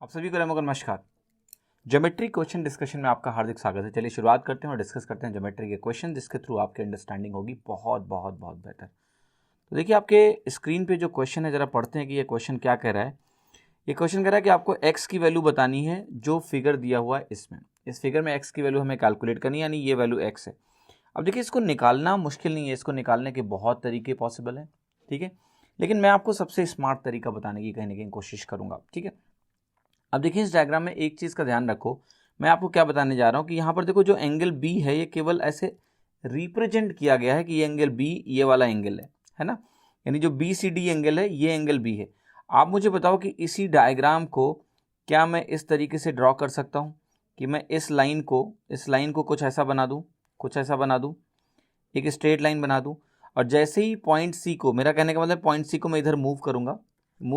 आप सभी को नमस्कार। ज्योमेट्री क्वेश्चन डिस्कशन में आपका हार्दिक स्वागत है। चलिए शुरुआत करते हैं और डिस्कस करते हैं ज्योमेट्री के क्वेश्चन, जिसके थ्रू आपकी अंडरस्टैंडिंग होगी बहुत बहुत बहुत बेहतर। तो देखिए आपके स्क्रीन पे जो क्वेश्चन है, जरा पढ़ते हैं कि ये क्वेश्चन क्या कह रहा है। ये क्वेश्चन कह रहा है कि आपको एक्स की वैल्यू बतानी है जो फिगर दिया हुआ है इसमें। इस फिगर में एक्स की वैल्यू हमें कैलकुलेट करनी है, यानी ये वैल्यू एक्स है। अब देखिए इसको निकालना मुश्किल नहीं है, इसको निकालने के बहुत तरीके पॉसिबल है, ठीक है। लेकिन मैं आपको सबसे स्मार्ट तरीका बताने की कहीं ना कहीं कोशिश करूंगा, ठीक है। अब देखिए इस डायग्राम में एक चीज़ का ध्यान रखो, मैं आपको क्या बताने जा रहा हूँ कि यहाँ पर देखो जो एंगल बी है ये केवल ऐसे रिप्रेजेंट किया गया है कि ये एंगल बी ये वाला एंगल है ना। यानी जो बी सी डी एंगल है ये एंगल बी है। आप मुझे बताओ कि इसी डायग्राम को क्या मैं इस तरीके से ड्रॉ कर सकता हूँ कि मैं इस लाइन को कुछ ऐसा बना दूँ, एक स्ट्रेट लाइन बना दूँ। और जैसे ही पॉइंट सी को, मेरा कहने का मतलब पॉइंट सी को मैं इधर मूव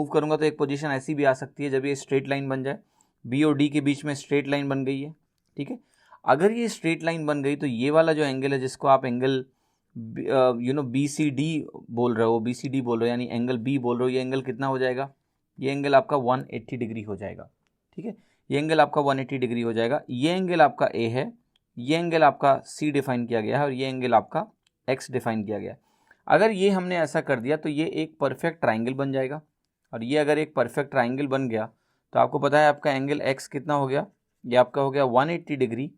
करूंगा तो एक पोजीशन ऐसी भी आ सकती है जब ये स्ट्रेट लाइन बन जाए, बी और डी के बीच में स्ट्रेट लाइन बन गई है, ठीक है। अगर ये स्ट्रेट लाइन बन गई तो ये वाला जो एंगल है जिसको आप एंगल बी सी डी बोल रहे हो, यानी एंगल बी बोल रहे हो, ये एंगल कितना हो जाएगा, ये एंगल आपका 180 डिग्री हो जाएगा, ठीक है। ये एंगल आपका 180 डिग्री हो जाएगा। ये एंगल आपका ए है, ये एंगल आपका सी डिफाइन किया गया है और ये एंगल आपका एक्स डिफाइन किया गया है। अगर ये हमने ऐसा कर दिया तो ये एक परफेक्ट ट्राइंगल बन जाएगा। और ये अगर एक परफेक्ट ट्राइंगल बन गया तो आपको पता है आपका एंगल एक्स कितना हो गया, ये आपका हो गया 180 डिग्री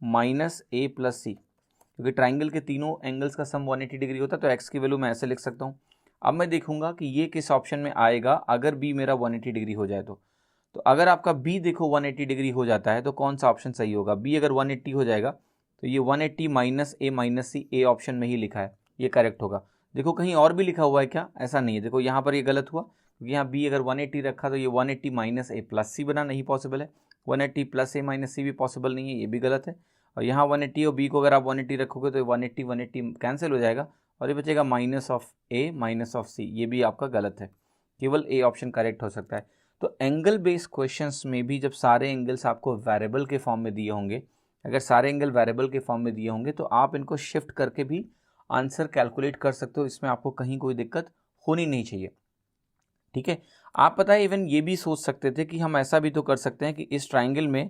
माइनस ए प्लस सी, क्योंकि ट्राइंगल के तीनों एंगल्स का सम 180 डिग्री होता है। तो एक्स की वैल्यू मैं ऐसे लिख सकता हूँ। अब मैं देखूंगा कि ये किस ऑप्शन में आएगा अगर बी मेरा 180 डिग्री हो जाए तो अगर आपका बी देखो 180 डिग्री हो जाता है तो कौन सा ऑप्शन सही होगा। बी अगर 180 हो जाएगा तो ये 180 माइनस सी ए ऑप्शन में ही लिखा है, ये करेक्ट होगा। देखो कहीं और भी लिखा हुआ है क्या, ऐसा नहीं है। देखो यहाँ पर ये गलत हुआ क्योंकि यहाँ बी अगर 180 रखा तो ये 180 माइनस ए प्लस सी बना, नहीं पॉसिबल है। 180 प्लस ए माइनस सी भी पॉसिबल नहीं है, ये भी गलत है। और यहाँ 180 और बी को अगर आप 180 रखोगे तो 180 कैंसिल हो जाएगा और ये बचेगा minus of A minus of C, ये भी आपका गलत है। केवल ए ऑप्शन करेक्ट हो सकता है। तो एंगल बेस्ड क्वेश्चंस में भी जब सारे एंगल्स आपको वेरिएबल के फॉर्म में दिए होंगे, अगर सारे एंगल वेरिएबल के फॉर्म में दिए होंगे तो आप इनको शिफ्ट करके भी आंसर कैलकुलेट कर सकते हो। इसमें आपको कहीं कोई दिक्कत होनी नहीं चाहिए, ठीक है। आप पता है इवन ये भी सोच सकते थे कि हम ऐसा भी तो कर सकते हैं कि इस ट्राइंगल में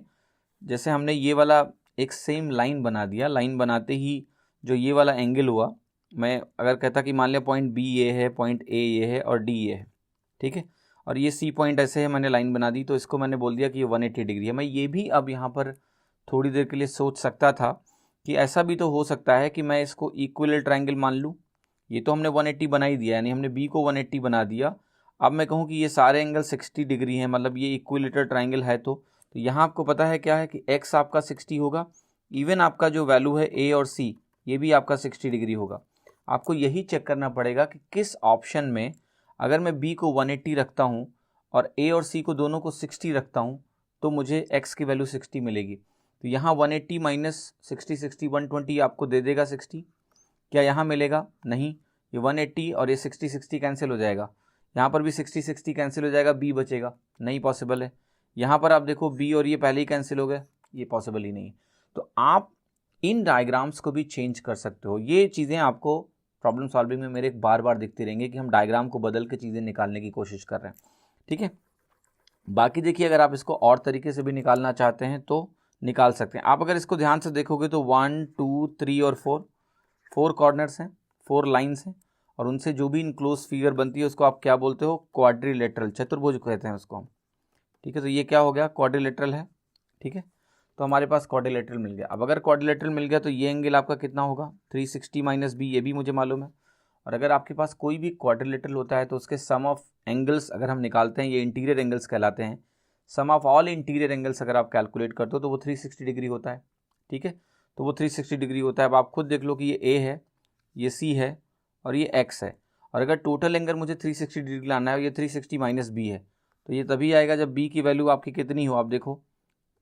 जैसे हमने ये वाला एक सेम लाइन बना दिया, लाइन बनाते ही जो ये वाला एंगल हुआ, मैं अगर कहता कि मान लिया पॉइंट बी ये है, पॉइंट ए ये है और डी ये है, ठीक है। और ये सी पॉइंट ऐसे है, मैंने लाइन बना दी तो इसको मैंने बोल दिया कि ये 180 डिग्री है। मैं ये भी अब यहाँ पर थोड़ी देर के लिए सोच सकता था कि ऐसा भी तो हो सकता है कि मैं इसको इक्विलेटरल ट्रायंगल मान लूँ। ये तो हमने 180 बना ही दिया, यानी हमने बी को 180 बना दिया। अब मैं कहूँ कि ये सारे एंगल 60 डिग्री हैं, मतलब ये इक्विलेटरल ट्रायंगल है। तो यहाँ आपको पता है क्या है कि एक्स आपका 60 होगा, इवन आपका जो वैल्यू है ए और सी ये भी आपका 60 डिग्री होगा। आपको यही चेक करना पड़ेगा कि किस ऑप्शन में अगर मैं बी को 180 रखता हूँ और ए और सी को दोनों को 60 रखता हूँ तो मुझे एक्स की वैल्यू 60 मिलेगी। तो यहाँ 180 माइनस 60 120 आपको दे देगा 60। क्या यहाँ मिलेगा, नहीं, ये 180 और ये 60 कैंसिल हो जाएगा। यहाँ पर भी 60 कैंसिल हो जाएगा, बी बचेगा, नहीं पॉसिबल है। यहाँ पर आप देखो बी और ये पहले ही कैंसिल हो गए, ये पॉसिबल ही नहीं है। तो आप इन डायग्राम्स को भी चेंज कर सकते हो। ये चीज़ें आपको प्रॉब्लम सॉल्विंग में मेरे बार बार दिखती रहेंगी कि हम डायग्राम को बदल के चीज़ें निकालने की कोशिश कर रहे हैं, ठीक है। बाकी देखिए अगर आप इसको और तरीके से भी निकालना चाहते हैं तो निकाल सकते हैं। आप अगर इसको ध्यान से देखोगे तो 1 2 3 और 4 कॉर्नर्स हैं, 4 लाइन्स हैं और उनसे जो भी इनक्लोज फिगर बनती है उसको आप क्या बोलते हो, क्वाड्रिलेटरल, चतुर्भुज कहते हैं उसको हम, ठीक है। तो ये क्या हो गया, क्वाड्रिलेटरल है, ठीक है। तो हमारे पास क्वाड्रिलेटरल मिल गया। अब अगर क्वाड्रिलेटरल मिल गया तो ये एंगल आपका कितना होगा, 360 माइनस बी, ये भी मुझे मालूम है। और अगर आपके पास कोई भी क्वाड्रिलेटरल होता है तो उसके सम ऑफ एंगल्स अगर हम निकालते हैं, ये इंटीरियर एंगल्स कहलाते हैं। सम ऑफ ऑल इंटीरियर एंगल्स अगर आप कैलकुलेट करते हो तो वो 360 डिग्री होता है, ठीक है। तो वो 360 डिग्री होता है। अब आप खुद देख लो कि ये ए है, ये सी है और ये एक्स है। और अगर टोटल एंगल मुझे 360 डिग्री लाना है और ये 360 माइनस बी है तो ये तभी आएगा जब बी की वैल्यू आपकी कितनी हो। आप देखो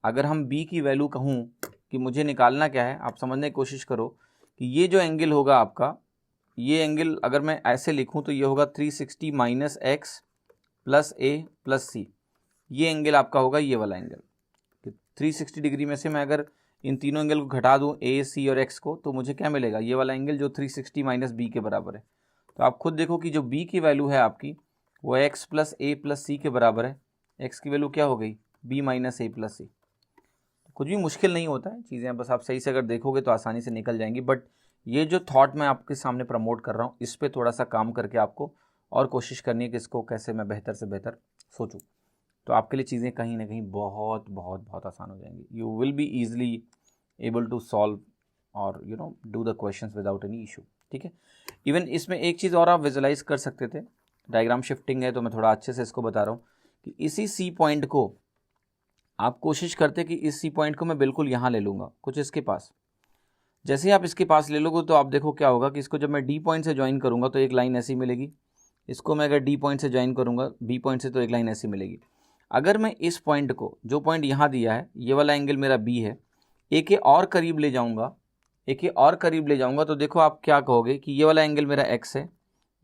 अगर हम बी की वैल्यू कहूँ कि मुझे निकालना क्या है, आप समझने की कोशिश करो कि ये जो एंगल होगा आपका, ये एंगल अगर मैं ऐसे लिखूं तो ये होगा 360 माइनस एक्स प्लस ए प्लस सी। ये एंगल आपका होगा ये वाला एंगल। 360 डिग्री में से मैं अगर इन तीनों एंगल को घटा दूं ए सी और एक्स को तो मुझे क्या मिलेगा, ये वाला एंगल जो 360 माइनस बी के बराबर है। तो आप खुद देखो कि जो बी की वैल्यू है आपकी वो एक्स प्लस ए प्लस सी के बराबर है। एक्स की वैल्यू क्या हो गई बी माइनस ए प्लस सी। कुछ भी मुश्किल नहीं होता है, चीज़ें बस आप सही से अगर देखोगे तो आसानी से निकल जाएंगी। बट ये जो थॉट मैं आपके सामने प्रमोट कर रहा हूँ, इस पर थोड़ा सा काम करके आपको और कोशिश करनी है कि इसको कैसे मैं बेहतर से बेहतर सोचूं, तो आपके लिए चीज़ें कहीं ना कहीं बहुत बहुत बहुत आसान हो जाएंगी। You will be easily able to solve और do the questions without any issue. ठीक है। इवन इसमें एक चीज़ और आप विजुलाइज कर सकते थे, डायग्राम शिफ्टिंग है तो मैं थोड़ा अच्छे से इसको बता रहा हूँ कि इसी सी पॉइंट को आप कोशिश करते कि इस सी पॉइंट को मैं बिल्कुल यहाँ ले लूँगा, कुछ इसके पास। जैसे ही आप इसके पास ले लोगे तो आप देखो क्या होगा कि इसको जब मैं डी पॉइंट से ज्वाइन करूँगा तो एक लाइन ऐसी मिलेगी, इसको मैं अगर डी पॉइंट से ज्वाइन करूँगा बी पॉइंट से तो एक लाइन ऐसी मिलेगी। अगर मैं इस पॉइंट को, जो पॉइंट यहाँ दिया है, ये वाला एंगल मेरा बी है, ए के और करीब ले जाऊँगा, ए के और करीब ले जाऊँगा तो देखो आप क्या कहोगे कि ये वाला एंगल मेरा एक्स है,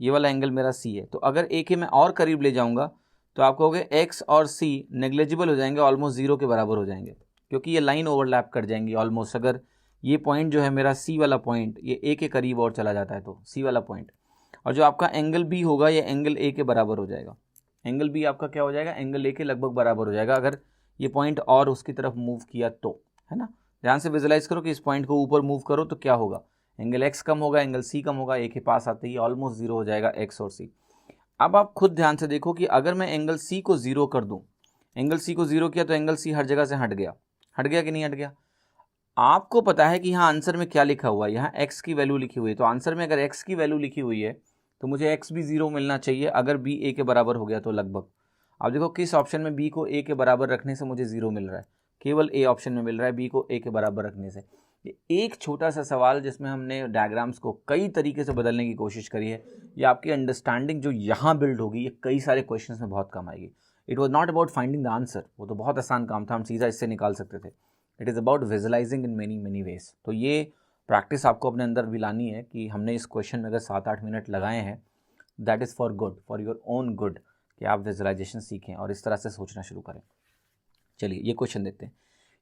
ये वाला एंगल मेरा सी है। तो अगर ए के मैं और करीब ले जाऊँगा तो आप कहोगे एक्स और सी नेग्लिजिबल हो जाएंगे, ऑलमोस्ट जीरो के बराबर हो जाएंगे, क्योंकि ये लाइन ओवरलैप कर जाएंगी ऑलमोस्ट। अगर ये पॉइंट जो है मेरा सी वाला पॉइंट ये ए के करीब और चला जाता है तो सी वाला पॉइंट, और जो आपका एंगल बी होगा ये एंगल ए के बराबर हो जाएगा। एंगल बी आपका क्या हो जाएगा, एंगल ए के लगभग बराबर हो जाएगा अगर ये पॉइंट और उसकी तरफ मूव किया तो, है ना। ध्यान से विजुलाइज करो कि इस पॉइंट को ऊपर मूव करो तो क्या होगा, एंगल एक्स कम होगा, एंगल सी कम होगा, ए के पास आते ही ऑलमोस्ट जीरो हो जाएगा एक्स और सी। अब आप खुद ध्यान से देखो कि अगर मैं एंगल सी को जीरो कर दूं, एंगल सी को जीरो किया तो एंगल सी हर जगह से हट गया, हट गया कि नहीं हट गया। आपको पता है कि यहाँ आंसर में क्या लिखा हुआ है, यहाँ एक्स की वैल्यू लिखी हुई है, तो आंसर में अगर एक्स की वैल्यू लिखी हुई है तो मुझे एक्स भी जीरो मिलना चाहिए अगर बी ए के बराबर हो गया तो लगभग। अब देखो किस ऑप्शन में बी को ए के बराबर रखने से मुझे जीरो मिल रहा है, केवल ए ऑप्शन में मिल रहा है बी को ए के बराबर रखने से। ये एक छोटा सा सवाल जिसमें हमने डायग्राम्स को कई तरीके से बदलने की कोशिश करी है, ये आपकी अंडरस्टैंडिंग जो यहाँ बिल्ड होगी ये कई सारे क्वेश्चंस में बहुत काम आएगी। It was not about finding the answer, वो तो बहुत आसान काम था, हम सीधा इससे निकाल सकते थे। It is about visualising in many many ways. तो ये प्रैक्टिस आपको अपने अंदर भी लानी है कि हमने इस क्वेश्चन में अगर 7-8 मिनट लगाए हैं, that is for good, for your own good, कि आप विजुलाइजेशन सीखें और इस तरह से सोचना शुरू करें। चलिए ये क्वेश्चन देखते हैं।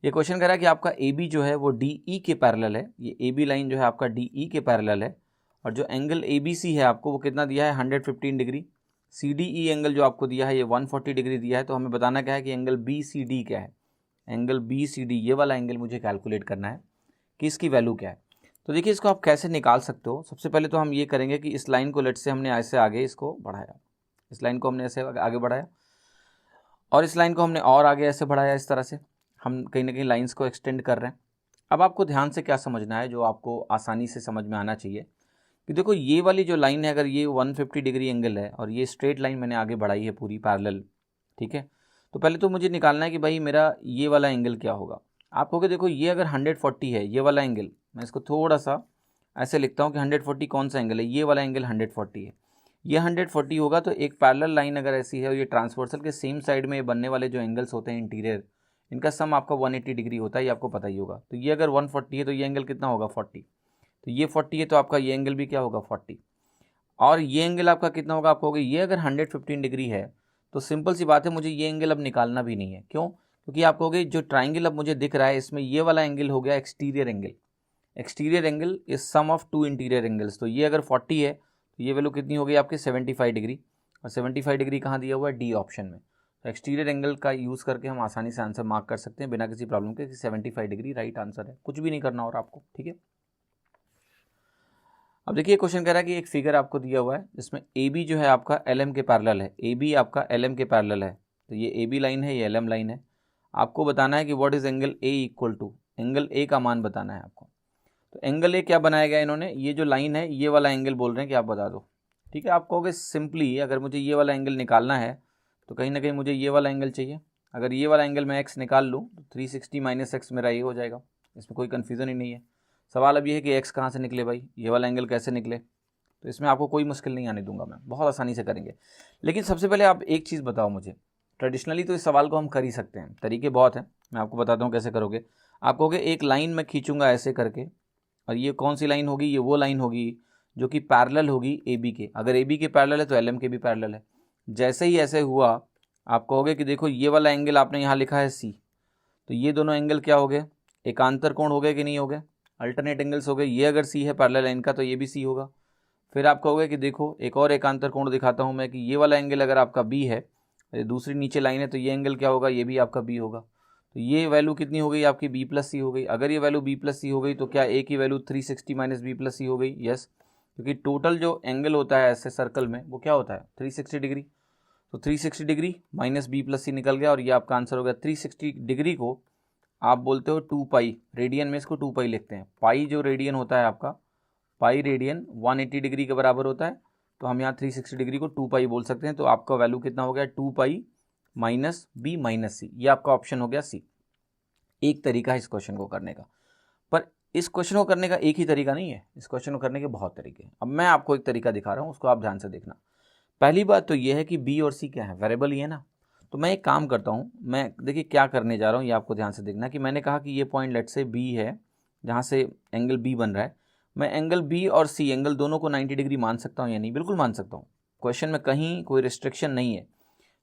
ये क्वेश्चन कह रहा है कि आपका ए बी जो है वो डी ई के पैरेलल है, ये ए बी लाइन जो है आपका डी ई के पैरेलल है, और जो एंगल ए बी सी है आपको वो कितना दिया है 115 degree. C D E angle जो आपको दिया है ये 140 डिग्री दिया है। तो हमें बताना क्या है कि एंगल बी सी डी क्या है, एंगल बी सी डी ये वाला एंगल मुझे कैलकुलेट करना है कि इसकी वैल्यू क्या है। तो देखिए इसको आप कैसे निकाल सकते हो। सबसे पहले तो हम ये करेंगे कि इस लाइन को लेट से हमने ऐसे आगे इसको बढ़ाया, इस लाइन को हमने ऐसे आगे बढ़ाया और इस लाइन को हमने और आगे ऐसे बढ़ाया, इस तरह से हम कहीं ना कहीं लाइंस को एक्सटेंड कर रहे हैं। अब आपको ध्यान से क्या समझना है जो आपको आसानी से समझ में आना चाहिए कि देखो ये वाली जो लाइन है अगर ये 150 डिग्री एंगल है और ये स्ट्रेट लाइन मैंने आगे बढ़ाई है पूरी पैरेलल, ठीक है। तो पहले तो मुझे निकालना है कि भाई मेरा ये वाला एंगल क्या होगा। आप कहोगे देखो ये अगर 140 है ये वाला एंगल, मैं इसको थोड़ा सा ऐसे लिखता हूँ कि 140 कौन सा एंगल है, ये वाला एंगल 140 है। ये 140 होगा तो एक पैरेलल लाइन अगर ऐसी है और ये ट्रांसवर्सल के सेम साइड में बनने वाले जो एंगल्स होते हैं इंटीरियर, इनका सम आपका 180 डिग्री होता है, ये आपको पता ही होगा। तो ये अगर 140 है तो ये एंगल कितना होगा 40, तो ये 40 है तो आपका ये एंगल भी क्या होगा 40, और ये एंगल आपका कितना होगा, आपको होगा ये अगर 115 डिग्री है तो सिंपल सी बात है मुझे ये एंगल अब निकालना भी नहीं है। क्यों? क्योंकि आप कहोगे जो ट्राइंगल अब मुझे दिख रहा है इसमें ये वाला एंगल हो गया exterior angle. Exterior angle is sum of two interior angles. तो ये अगर 40 है तो ये वैल्यू कितनी हो गई आपकी 75 डिग्री, और 75 डिग्री कहाँ दिया हुआ है डी ऑप्शन में। तो एक्सटीरियर एंगल का यूज़ करके हम आसानी से आंसर मार्क कर सकते हैं बिना किसी प्रॉब्लम के कि 75 डिग्री राइट आंसर है, कुछ भी नहीं करना और आपको, ठीक है। अब देखिए क्वेश्चन कह रहा है कि एक फिगर आपको दिया हुआ है जिसमें ए बी जो है आपका एल एम के पैरेलल है, ए बी आपका एल एम के पैरेलल है। तो ये ए बी लाइन है, ये एल एम लाइन है। आपको बताना है कि what is angle A equal to, angle A का मान बताना है आपको। तो एंगल ए क्या बनाया गया इन्होंने, ये जो लाइन है ये वाला एंगल बोल रहे हैं कि आप बता दो, ठीक है। आप कहोगे सिंपली अगर मुझे ये वाला एंगल निकालना है तो कहीं ना कहीं मुझे ये वाला एंगल चाहिए। अगर ये वाला एंगल मैं एक्स निकाल लूँ तो 360 माइनस एक्स मेरा ये हो जाएगा, इसमें कोई कन्फ्यूज़न ही नहीं है। सवाल अब ये है कि एक्स कहाँ से निकले भाई, ये वाला एंगल कैसे निकले। तो इसमें आपको कोई मुश्किल नहीं आने दूंगा मैं, बहुत आसानी से करेंगे। लेकिन सबसे पहले आप एक चीज़ बताओ मुझे, ट्रेडिशनली तो इस सवाल को हम कर ही सकते हैं, तरीके बहुत हैं, मैं आपको बताता हूँ कैसे करोगे। आप कहोगे एक लाइन मैं खींचूंगा ऐसे करके, और ये कौन सी लाइन होगी, ये वो लाइन होगी जो कि पैरेलल होगी ए बी के। अगर ए बी के पैरेलल है तो एल एम के भी पैरेलल है। जैसे ही ऐसे हुआ आप कहोगे कि देखो ये वाला एंगल आपने यहाँ लिखा है सी, तो ये दोनों एंगल क्या हो गए, एकांतर कोण हो गए कि नहीं हो गए, अल्टरनेट एंगल्स हो गए। ये अगर सी है पैरेलल लाइन का तो ये भी सी होगा। फिर आप कहोगे कि देखो एक और एकांतर कोण दिखाता हूँ मैं कि ये वाला एंगल अगर आपका बी है ये दूसरी नीचे लाइन है तो ये एंगल क्या होगा, ये भी आपका बी होगा। तो ये वैल्यू कितनी हो गई आपकी, बी प्लस सी हो गई। अगर ये वैल्यू बी प्लस सी हो गई तो क्या ए की वैल्यू 360 माइनस बी प्लस सी हो गई, यस, क्योंकि टोटल जो एंगल होता है ऐसे सर्कल में वो क्या होता है 360 डिग्री। तो 360 डिग्री माइनस बी प्लस सी निकल गया और ये आपका आंसर हो गया। 360 डिग्री को आप बोलते हो 2 पाई, रेडियन में इसको 2 पाई लिखते हैं। पाई जो रेडियन होता है आपका, पाई रेडियन 180 डिग्री के बराबर होता है, तो हम यहाँ 360 डिग्री को 2 पाई बोल सकते हैं। तो आपका वैल्यू कितना हो गया 2 पाई माइनस बी माइनस सी, ये आपका ऑप्शन हो गया सी। एक तरीका है इस क्वेश्चन को करने का, पर इस क्वेश्चन को करने का एक ही तरीका नहीं है, इस क्वेश्चन को करने के बहुत तरीके हैं। अब मैं आपको एक तरीका दिखा रहा हूँ, उसको आप ध्यान से देखना। पहली बात तो ये है कि बी और सी क्या है, वेरिएबल ही है ना। तो मैं एक काम करता हूँ, मैं देखिए क्या करने जा रहा हूँ, ये आपको ध्यान से देखना कि मैंने कहा कि ये पॉइंट लेट से बी है, जहाँ से एंगल बी बन रहा है। मैं एंगल बी और सी एंगल दोनों को 90 डिग्री मान सकता हूँ या नहीं, बिल्कुल मान सकता हूँ। क्वेश्चन में कहीं कोई रिस्ट्रिक्शन नहीं है।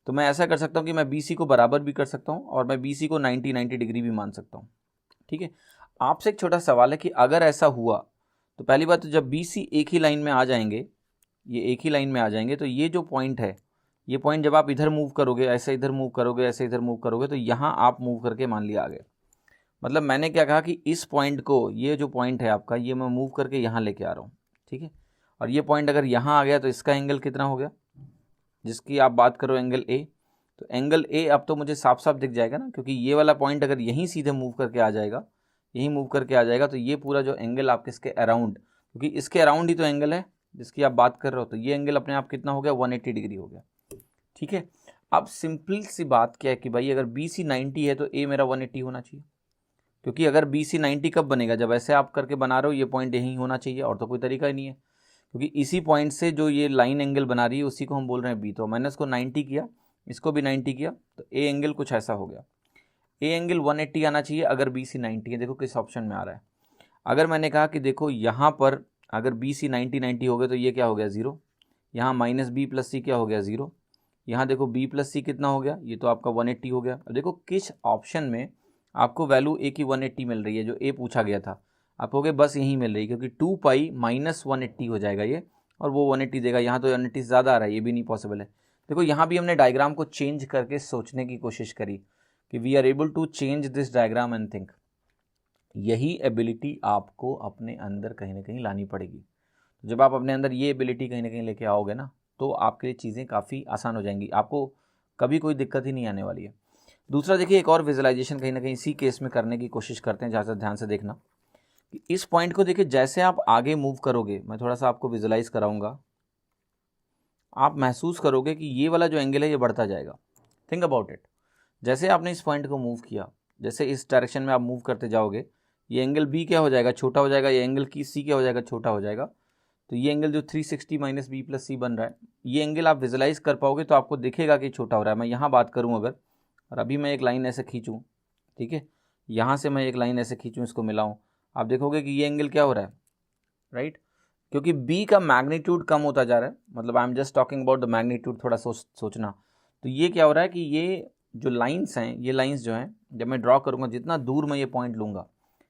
तो मैं ऐसा कर सकता हूँ कि मैं बी सी को बराबर भी कर सकता हूँ और मैं बी सी को 90 डिग्री भी मान सकता हूँ। ठीक है, आपसे एक छोटा सवाल है कि अगर ऐसा हुआ तो पहली बात तो जब बी सी एक ही लाइन में आ जाएंगे, ये एक ही लाइन में आ जाएंगे, तो ये जो पॉइंट है, ये पॉइंट जब आप इधर मूव करोगे, ऐसे इधर मूव करोगे, ऐसे इधर मूव करोगे, तो यहाँ आप मूव करके मान लिया आ गए। मतलब मैंने क्या कहा कि इस पॉइंट को, ये जो पॉइंट है आपका, ये मैं मूव करके यहाँ लेके आ रहा हूँ। ठीक है, और ये पॉइंट अगर यहाँ आ गया तो इसका एंगल कितना हो गया, जिसकी आप बात करो एंगल ए। तो एंगल ए अब तो मुझे साफ साफ दिख जाएगा ना, क्योंकि ये वाला पॉइंट अगर यहीं सीधे मूव करके आ जाएगा, यहीं मूव करके आ जाएगा, तो ये पूरा जो एंगल आपके इसके अराउंड, क्योंकि इसके अराउंड ही तो एंगल है जिसकी आप बात कर रहे हो, तो ये एंगल अपने आप कितना हो गया 180 डिग्री हो गया। ठीक है, अब सिंपल सी बात क्या है कि भाई अगर बी सी 90 है तो ए मेरा 180 होना चाहिए, क्योंकि अगर बी सी 90 कब बनेगा, जब ऐसे आप करके बना रहे हो, ये पॉइंट यहीं होना चाहिए, और तो कोई तरीका ही नहीं है, क्योंकि इसी पॉइंट से जो ये लाइन एंगल बना रही है उसी को हम बोल रहे हैं बी। तो मैंने इसको 90 किया, इसको भी 90 किया, तो ए एंगल कुछ ऐसा हो गया। ए एंगल 180 आना चाहिए अगर बी सी 90 है। देखो किस ऑप्शन में आ रहा है। अगर मैंने कहा कि देखो यहाँ पर अगर बी सी 90 हो गए तो ये क्या हो गया 0, यहाँ माइनस बी प्लस सी क्या हो गया 0, यहाँ देखो बी प्लस सी कितना हो गया, ये तो आपका 180 हो गया। अब देखो किस ऑप्शन में आपको वैल्यू ए की 180 मिल रही है, जो ए पूछा गया था, आप हो गए बस यहीं मिल रही है, क्योंकि 2 पाई माइनस 180 हो जाएगा ये, और वो 180 देगा। यहाँ तो 180 से ज़्यादा आ रहा है, ये भी नहीं पॉसिबल है। देखो यहाँ भी हमने डायग्राम को चेंज करके सोचने की कोशिश करी कि we are able to change this diagram and think. यही एबिलिटी आपको अपने अंदर कहीं ना कहीं लानी पड़ेगी। जब आप अपने अंदर ये एबिलिटी कहीं ना कहीं लेके आओगे ना, तो आपके लिए चीज़ें काफ़ी आसान हो जाएंगी, आपको कभी कोई दिक्कत ही नहीं आने वाली है। दूसरा देखिए, एक और विजुलाइजेशन कहीं ना कहीं इसी केस में करने की कोशिश करते हैं, ज़्यादा ध्यान से देखना कि इस पॉइंट को देखिए जैसे आप आगे मूव करोगे, मैं थोड़ा सा आपको विजुलाइज कराऊंगा, आप महसूस करोगे कि ये वाला जो एंगल है ये बढ़ता जाएगा। थिंक अबाउट इट, जैसे आपने इस पॉइंट को मूव किया, जैसे इस डायरेक्शन में आप मूव करते जाओगे, ये एंगल बी क्या हो जाएगा, छोटा हो जाएगा, ये एंगल की सी क्या हो जाएगा, छोटा हो जाएगा। तो ये एंगल जो 360 माइनस बी प्लस सी बन रहा है, ये एंगल आप विजुलाइज कर पाओगे तो आपको दिखेगा कि छोटा हो रहा है। मैं यहाँ बात करूँ अगर, और अभी मैं एक लाइन ऐसे खींचूँ, ठीक है, यहाँ से मैं एक लाइन ऐसे खींचूँ, इसको मिलाऊँ, आप देखोगे कि ये एंगल क्या हो रहा है, राइट, क्योंकि b का मैग्नीट्यूड कम होता जा रहा है। मतलब I am just talking about the magnitude, थोड़ा सोचना। तो ये क्या हो रहा है कि ये जो लाइंस हैं, ये लाइंस जो हैं, जब मैं ड्रॉ करूँगा, जितना दूर मैं ये पॉइंट लूँगा,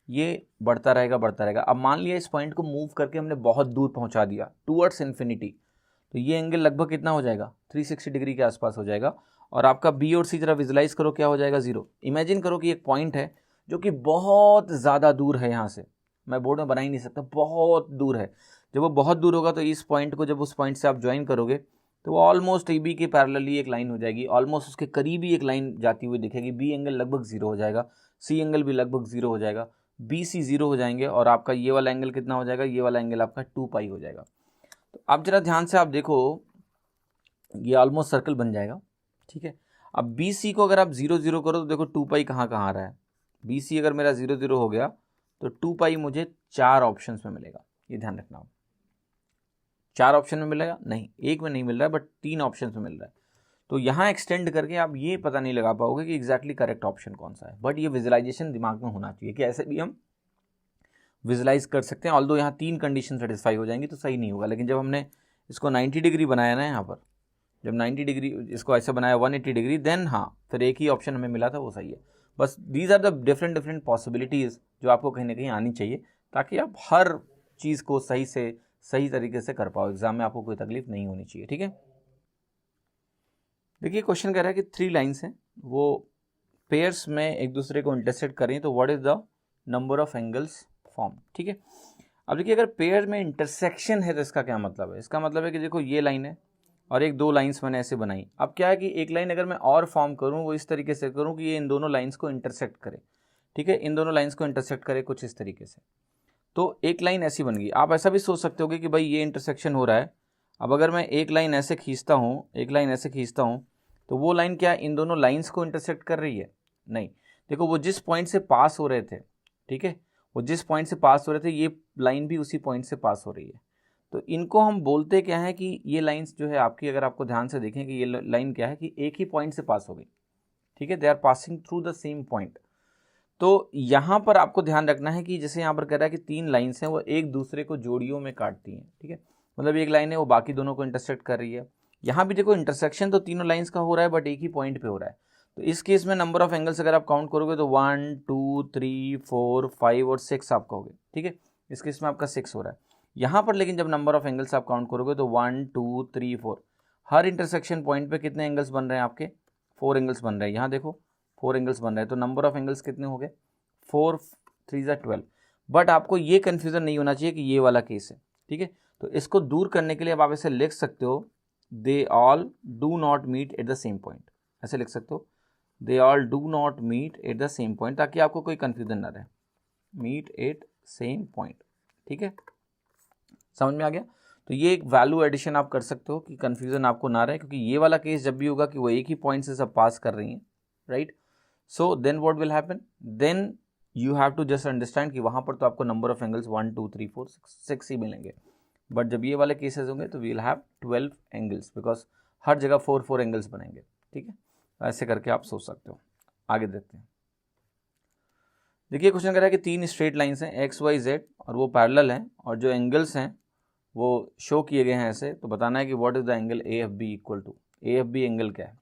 ये बढ़ता रहेगा बढ़ता रहेगा। अब मान लिया इस पॉइंट को मूव करके हमने बहुत दूर पहुँचा दिया टूवर्ड्स इन्फिनिटी, तो ये एंगल लगभग कितना हो जाएगा 360 डिग्री के आसपास हो जाएगा। और आपका बी और सी जरा विजुलाइज करो, क्या हो जाएगा 0। इमेजिन करो कि एक पॉइंट है जो कि बहुत ज़्यादा दूर है, यहाँ से मैं बोर्ड में बना ही नहीं सकता, बहुत दूर है। जब वो बहुत दूर होगा तो इस पॉइंट को जब उस पॉइंट से आप ज्वाइन करोगे तो वो ऑलमोस्ट ए बी के पैरेलली एक लाइन हो जाएगी, ऑलमोस्ट उसके करीब ही एक लाइन जाती हुई दिखेगी। बी एंगल लगभग 0 हो जाएगा, सी एंगल भी लगभग 0 हो जाएगा, बी सी 0 हो जाएंगे, और आपका ये वाला एंगल कितना हो जाएगा, ये वाला एंगल आपका 2 पाई हो जाएगा। तो आप जरा ध्यान से आप देखो, ये ऑलमोस्ट सर्कल बन जाएगा। ठीक है, अब बी सी को अगर आप 0 0 करो तो देखो 2 पाई कहाँ कहाँ आ रहा है। बी सी अगर मेरा 0 0 हो गया तो 2 पाई मुझे 4 ऑप्शन में मिलेगा, ये ध्यान रखना। 4 ऑप्शन में मिलेगा नहीं, एक में नहीं मिल रहा है, बट 3 ऑप्शन में मिल रहा है। तो यहाँ एक्सटेंड करके आप ये पता नहीं लगा पाओगे कि एग्जैक्टली करेक्ट ऑप्शन कौन सा है, बट ये विजुलाइजेशन दिमाग में होना चाहिए कि ऐसे भी हम विजुलाइज कर सकते हैं। ऑल्दो यहाँ 3 कंडीशन सेटिस्फाई हो जाएंगी तो सही नहीं होगा, लेकिन जब हमने इसको 90 डिग्री बनाया ना, यहाँ पर जब 90 डिग्री इसको ऐसे बनाया 180 डिग्री, देन हाँ फिर एक ही ऑप्शन हमें मिला था, वो सही है। बस these are the different possibilities जो आपको कहीं ना कहीं आनी चाहिए, ताकि आप हर चीज़ को सही तरीके से कर पाओ, एग्जाम में आपको कोई तकलीफ नहीं होनी चाहिए। ठीक है, देखिए क्वेश्चन कह रहा है कि 3 लाइन्स हैं, वो पेयर्स में एक दूसरे को इंटरसेक्ट करें तो what is the number of angles form. ठीक है, अब देखिए अगर पेयर में इंटरसेक्शन है तो इसका क्या मतलब है, इसका मतलब है कि देखो ये लाइन है और एक 2 लाइन्स मैंने ऐसे बनाई। अब क्या है कि एक लाइन अगर मैं और फॉर्म करूं वो इस तरीके से करूं कि ये इन दोनों लाइन्स को इंटरसेक्ट करे। ठीक है, इन दोनों लाइन्स को इंटरसेक्ट करे कुछ इस तरीके से, तो एक लाइन ऐसी बन गई। आप ऐसा भी सोच सकते हो कि भाई ये इंटरसेक्शन हो रहा है, अब अगर मैं एक लाइन ऐसे खींचता हूँ, एक लाइन ऐसे खींचता हूँ, तो वो लाइन क्या इन दोनों लाइन्स को इंटरसेक्ट कर रही है? नहीं। देखो वो जिस पॉइंट से पास हो रहे थे, ठीक है, वो जिस पॉइंट से पास हो रहे थे ये लाइन भी उसी पॉइंट से पास हो रही है। तो इनको हम बोलते क्या है कि ये लाइन्स जो है आपकी, अगर आपको ध्यान से देखें कि ये लाइन क्या है कि एक ही पॉइंट से पास हो गई। ठीक है, they are passing through the same point. तो यहाँ पर आपको ध्यान रखना है कि जैसे यहाँ पर कह रहा है कि 3 लाइन्स हैं वो एक दूसरे को जोड़ियों में काटती हैं। ठीक है, मतलब एक लाइन है वो बाकी दोनों को इंटरसेक्ट कर रही है। यहाँ भी देखो इंटरसेक्शन तो तीनों लाइन्स का हो रहा है बट एक ही पॉइंट पे हो रहा है। तो इस केस में नंबर ऑफ एंगल्स अगर आप काउंट करोगे तो 1 2 3 4 5 और 6 आपका हो गया। ठीक है, इस केस में आपका 6 हो रहा है। यहाँ पर लेकिन जब नंबर ऑफ एंगल्स आप काउंट करोगे तो 1 2 3 4, हर इंटरसेक्शन पॉइंट पे कितने एंगल्स बन रहे हैं आपके? 4 एंगल्स बन रहे हैं। यहाँ देखो 4 एंगल्स बन रहे हैं, तो नंबर ऑफ एंगल्स कितने हो गए? 4 3 12। बट आपको ये कन्फ्यूज़न नहीं होना चाहिए कि ये वाला केस है। ठीक है, तो इसको दूर करने के लिए अब आप ऐसे लिख सकते हो, they all do not meet at the same point. ऐसे लिख सकते हो, they all do not meet at the same point, ताकि आपको कोई कन्फ्यूजन ना रहे। Meet at same point. ठीक है, समझ में आ गया? तो ये एक वैल्यू एडिशन आप कर सकते हो कि कन्फ्यूजन आपको ना रहे, क्योंकि ये वाला केस जब भी होगा कि वो एक ही पॉइंट से सब पास कर रही हैं, right? So then what will happen, then you have to just understand कि वहाँ पर तो आपको नंबर ऑफ एंगल्स 1 2 3 4 6 ही मिलेंगे। बट जब ये वाले केसेस होंगे तो we will have 12 angles, because हर जगह 4 4 एंगल्स बनेंगे। ठीक है, ऐसे करके आप सोच सकते हो। आगे देखते हैं। देखिए क्वेश्चन कर रहा है कि 3 स्ट्रेट लाइन्स हैं एक्स वाई जेड और वो पैरेलल हैं और जो एंगल्स हैं वो शो किए गए हैं ऐसे। तो बताना है कि what is the angle A F B equal to. A F B angle क्या है?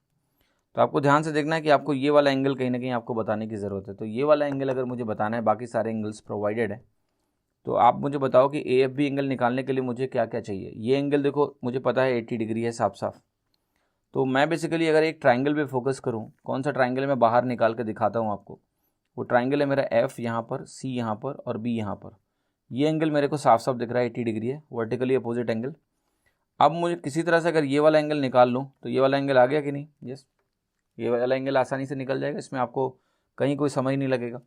तो आपको ध्यान से देखना है कि आपको ये वाला एंगल कहीं ना कहीं आपको बताने की ज़रूरत है। तो ये वाला एंगल अगर मुझे बताना है, बाकी सारे एंगल्स प्रोवाइडेड है, तो आप मुझे बताओ कि ए एफ बी एंगल निकालने के लिए मुझे क्या क्या चाहिए। ये एंगल देखो मुझे पता है 80 डिग्री है साफ साफ। तो मैं बेसिकली अगर एक ट्राइंगल पे फोकस करूँ, कौन सा ट्राइंगल मैं बाहर निकाल के दिखाता हूँ आपको, वो ट्राइंगल है मेरा एफ यहाँ पर, सी यहाँ पर और बी यहाँ पर। ये एंगल मेरे को साफ साफ दिख रहा है 80 डिग्री है, वर्टिकली अपोजिट एंगल। अब मुझे किसी तरह से अगर ये वाला एंगल निकाल लूँ तो ये वाला एंगल आ गया कि नहीं? यस, ये वाला एंगल आसानी से निकल जाएगा, इसमें आपको कहीं कोई समझ नहीं लगेगा।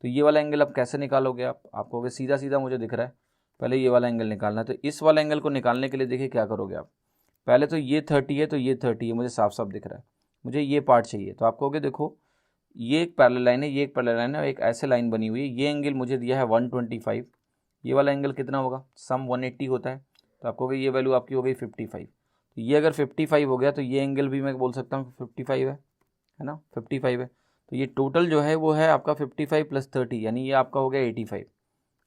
तो ये वाला एंगल अब कैसे निकालोगे आप कहोगे सीधा सीधा मुझे दिख रहा है, पहले ये वाला एंगल निकालना है। तो इस वाला एंगल को निकालने के लिए देखिए क्या करोगे आप, पहले तो ये 30 है तो ये 30 है, मुझे साफ साफ दिख रहा है, मुझे ये पार्ट चाहिए। तो आप कहोगे देखो ये एक पैरेलल लाइन है, ये एक पैरेलल लाइन है और एक ऐसे लाइन बनी हुई है, ये एंगल मुझे दिया है 125, ये वाला एंगल कितना होगा? सम 180 होता है। तो आप कहोगे ये वैल्यू आपकी हो गई 55। तो ये अगर 55 हो गया तो ये एंगल भी मैं बोल सकता हूँ 55 है ना, 55 है। तो ये टोटल जो है वो है आपका 55 प्लस 30, यानी ये आपका हो गया 85।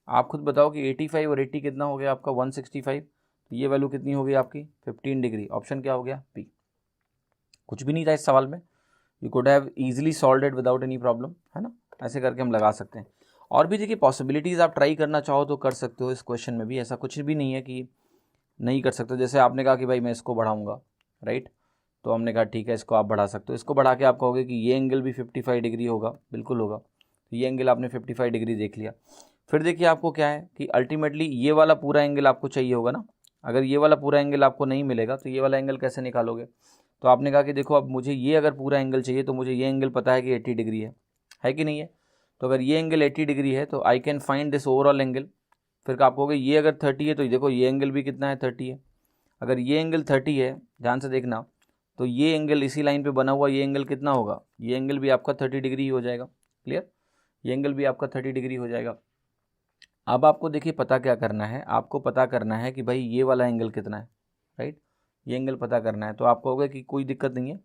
आप खुद बताओ कि 85 और 80 कितना हो गया आपका? 165। तो ये वैल्यू कितनी हो गई आपकी? 15 डिग्री। ऑप्शन क्या हो गया? पी। कुछ भी नहीं था इस सवाल में, you could have easily solve it without any problem, है ना? ऐसे करके हम लगा सकते हैं। और भी देखिए पॉसिबिलिटीज़ आप ट्राई करना चाहो तो कर सकते हो इस क्वेश्चन में भी, ऐसा कुछ भी नहीं है कि नहीं कर सकते। जैसे आपने कहा कि भाई मैं इसको बढ़ाऊंगा, राइट? तो हमने कहा ठीक है इसको आप बढ़ा सकते हो। इसको बढ़ा के आप कहोगे कि ये एंगल भी 55 डिग्री होगा, बिल्कुल होगा। तो ये एंगल आपने 55 डिग्री देख लिया। फिर देखिए आपको क्या है कि अल्टीमेटली ये वाला पूरा एंगल आपको चाहिए होगा ना। अगर ये वाला पूरा एंगल आपको नहीं मिलेगा तो ये वाला एंगल कैसे निकालोगे? तो आपने कहा कि देखो अब मुझे ये अगर पूरा एंगल चाहिए तो मुझे ये एंगल पता है कि 80 डिग्री है कि नहीं है? तो अगर ये एंगल 80 डिग्री है तो I can find this overall angle. फिर आप कहोगे ये अगर 30 है तो देखो ये एंगल भी कितना है? 30 है। अगर ये एंगल 30 है, ध्यान से देखना, तो ये एंगल इसी लाइन पे बना हुआ ये एंगल कितना होगा? ये एंगल भी आपका 30 डिग्री ही हो जाएगा। क्लियर? ये एंगल भी आपका 30 डिग्री हो जाएगा। अब आपको देखिए पता क्या करना है, आपको पता करना है कि भाई ये वाला एंगल कितना है, राइट? ये एंगल पता करना है। तो आप कहोगे कि कोई दिक्कत नहीं है,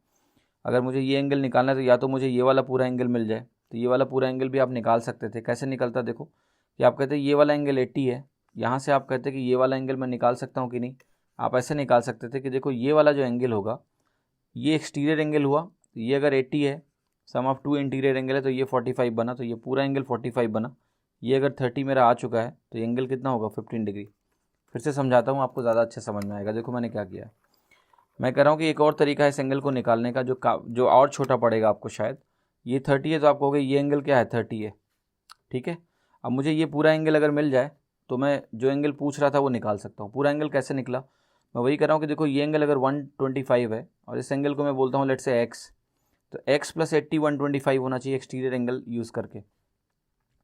अगर मुझे ये एंगल निकालना है तो या तो मुझे ये वाला पूरा एंगल मिल जाए। तो ये वाला पूरा एंगल भी आप निकाल सकते थे। कैसे निकलता? देखो कि आप कहते हैं ये वाला एंगल 80 है, यहाँ से आप कहते हैं कि ये वाला एंगल मैं निकाल सकता हूँ कि नहीं? आप ऐसे निकाल सकते थे कि देखो ये वाला जो एंगल होगा ये एक्सटीरियर एंगल हुआ, ये अगर 80 है, सम ऑफ 2 इंटीरियर एंगल है तो ये 45 बना, तो ये पूरा एंगल 45 बना। ये अगर 30 मेरा आ चुका है तो एंगल कितना होगा? 15 डिग्री। फिर से समझाता हूँ आपको ज़्यादा अच्छे समझ में आएगा। देखो मैंने क्या किया है, मैं कह रहा हूँ कि एक और तरीका है इस एंगल को निकालने का जो और छोटा पड़ेगा आपको शायद। ये 30 है तो आप कहोगे ये एंगल क्या है, 30 है, ठीक है। अब मुझे ये पूरा एंगल अगर मिल जाए तो मैं जो एंगल पूछ रहा था वो निकाल सकता हूँ। पूरा एंगल कैसे निकला, मैं वही कर रहा हूँ कि देखो ये एंगल अगर 125 है और इस एंगल को मैं बोलता हूँ लेट से एक्स, तो x प्लस 80 125 होना चाहिए एक्सटीरियर एंगल यूज़ करके।